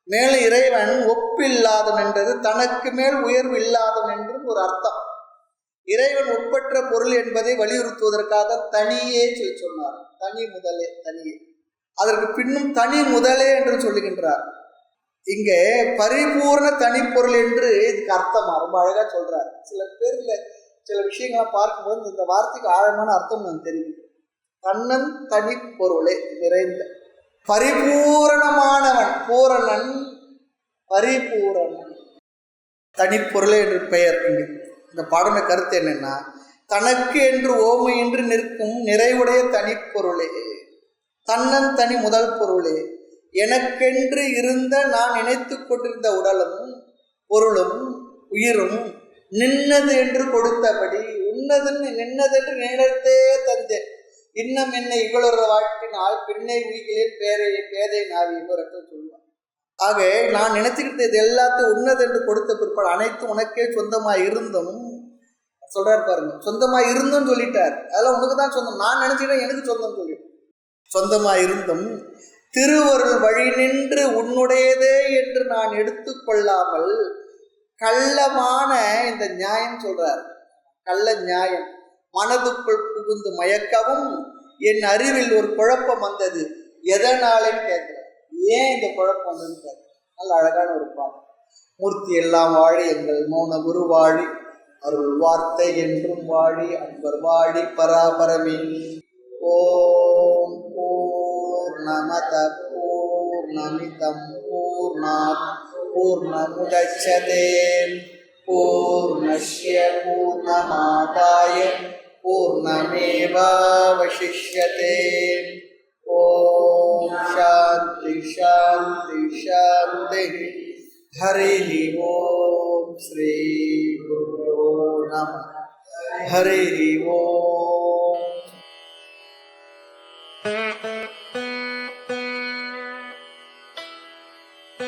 மேலும் இறைவன் ஒப்பில்லாதவன் என்றது தனக்கு மேல் உயர்வு இல்லாதவன் என்றும் ஒரு அர்த்தம். இறைவன் ஒப்பற்ற பொருள் என்பதை வலியுறுத்துவதற்காக தனியே சொல்லி சொன்னார். தனி முதலே, தனியே, அதற்கு பின்னும் தனி முதலே என்று சொல்லுகின்றார். இங்கே பரிபூர்ண தனிப்பொருள் என்று இதுக்கு அர்த்தமா ரொம்ப அழகா சொல்றார். சில பேர்ல சில விஷயங்களை பார்க்கும்போது இந்த வார்த்தைக்கு ஆழமான அர்த்தம் நான் தெரியும். தன்னன் தனிப்பொருளே நிறைந்த பரிபூரணமானவன், பூரணன் பரிபூரணன், தனிப்பொருளே என்று பெயர். இந்த பாடன கருத்து என்னன்னா, தனக்கு என்று ஓமை என்று நிற்கும் நிறைவுடைய தனிப்பொருளே, தன்னன் தனி முதல் பொருளே, எனக்கென்று இருந்த நான் நினைத்து கொண்டிருந்த உடலும் பொருளும் உயிரும் நின்னது என்று கொடுத்தபடி உன்னதென்று நின்னதென்று நினைத்தே தந்தேன். இன்னும் என்னை இகழுற வாழ்க்கையினால் பின்னை உயிர்களின் பேதை நாவி என்று சொல்லுவான். ஆக நான் நினைச்சுக்கிட்டு இது எல்லாத்தையும் உன்னது என்று கொடுத்த பிற்பாடு அனைத்தும் உனக்கே சொந்தமாக இருந்தும் சொல்றாரு பாருங்க. சொந்தமாக இருந்தும் சொல்லிட்டார், அதெல்லாம் உனக்கு தான் சொந்தம். நான் நினைச்சுக்கிட்டேன் எனக்கு சொந்தம் சொல்லி சொந்தமாக இருந்தும் திருவருள் வழி நின்று உன்னுடையதே என்று நான் எடுத்துக்கொள்ளாமல் கள்ளமான இந்த நியாயம் சொல்றார். கள்ள நியாயம் மனதுக்குள் புகுந்து மயக்கவும் என் அறிவில் ஒரு குழப்பம் வந்தது. எதனாலேன்னு கேட்கிறேன், ஏன் இந்த குழப்பம் வந்ததுன்னு கேட்கிறேன். நல்ல அழகான ஒரு பாடம். மூர்த்தி எல்லாம் வாழி எங்கள் மௌன குரு வாழி, அருள் வார்த்தை என்றும் வாழி, அன்பர் வாழி பராபரமே. ஓம் பூர்ணமத பூர்ணமிதம் பூர்ணாத் பூர்ணமுதச்யதே பூர்ணஸ்ய பூர்ணமாதாய பூர்ணமேவாவசிஷ்யதே. ஓம் சாந்தி சாந்தி சாந்தி. ஹரி ஓம் ஸ்ரீ குரு நமः. ஹரி ஓம்.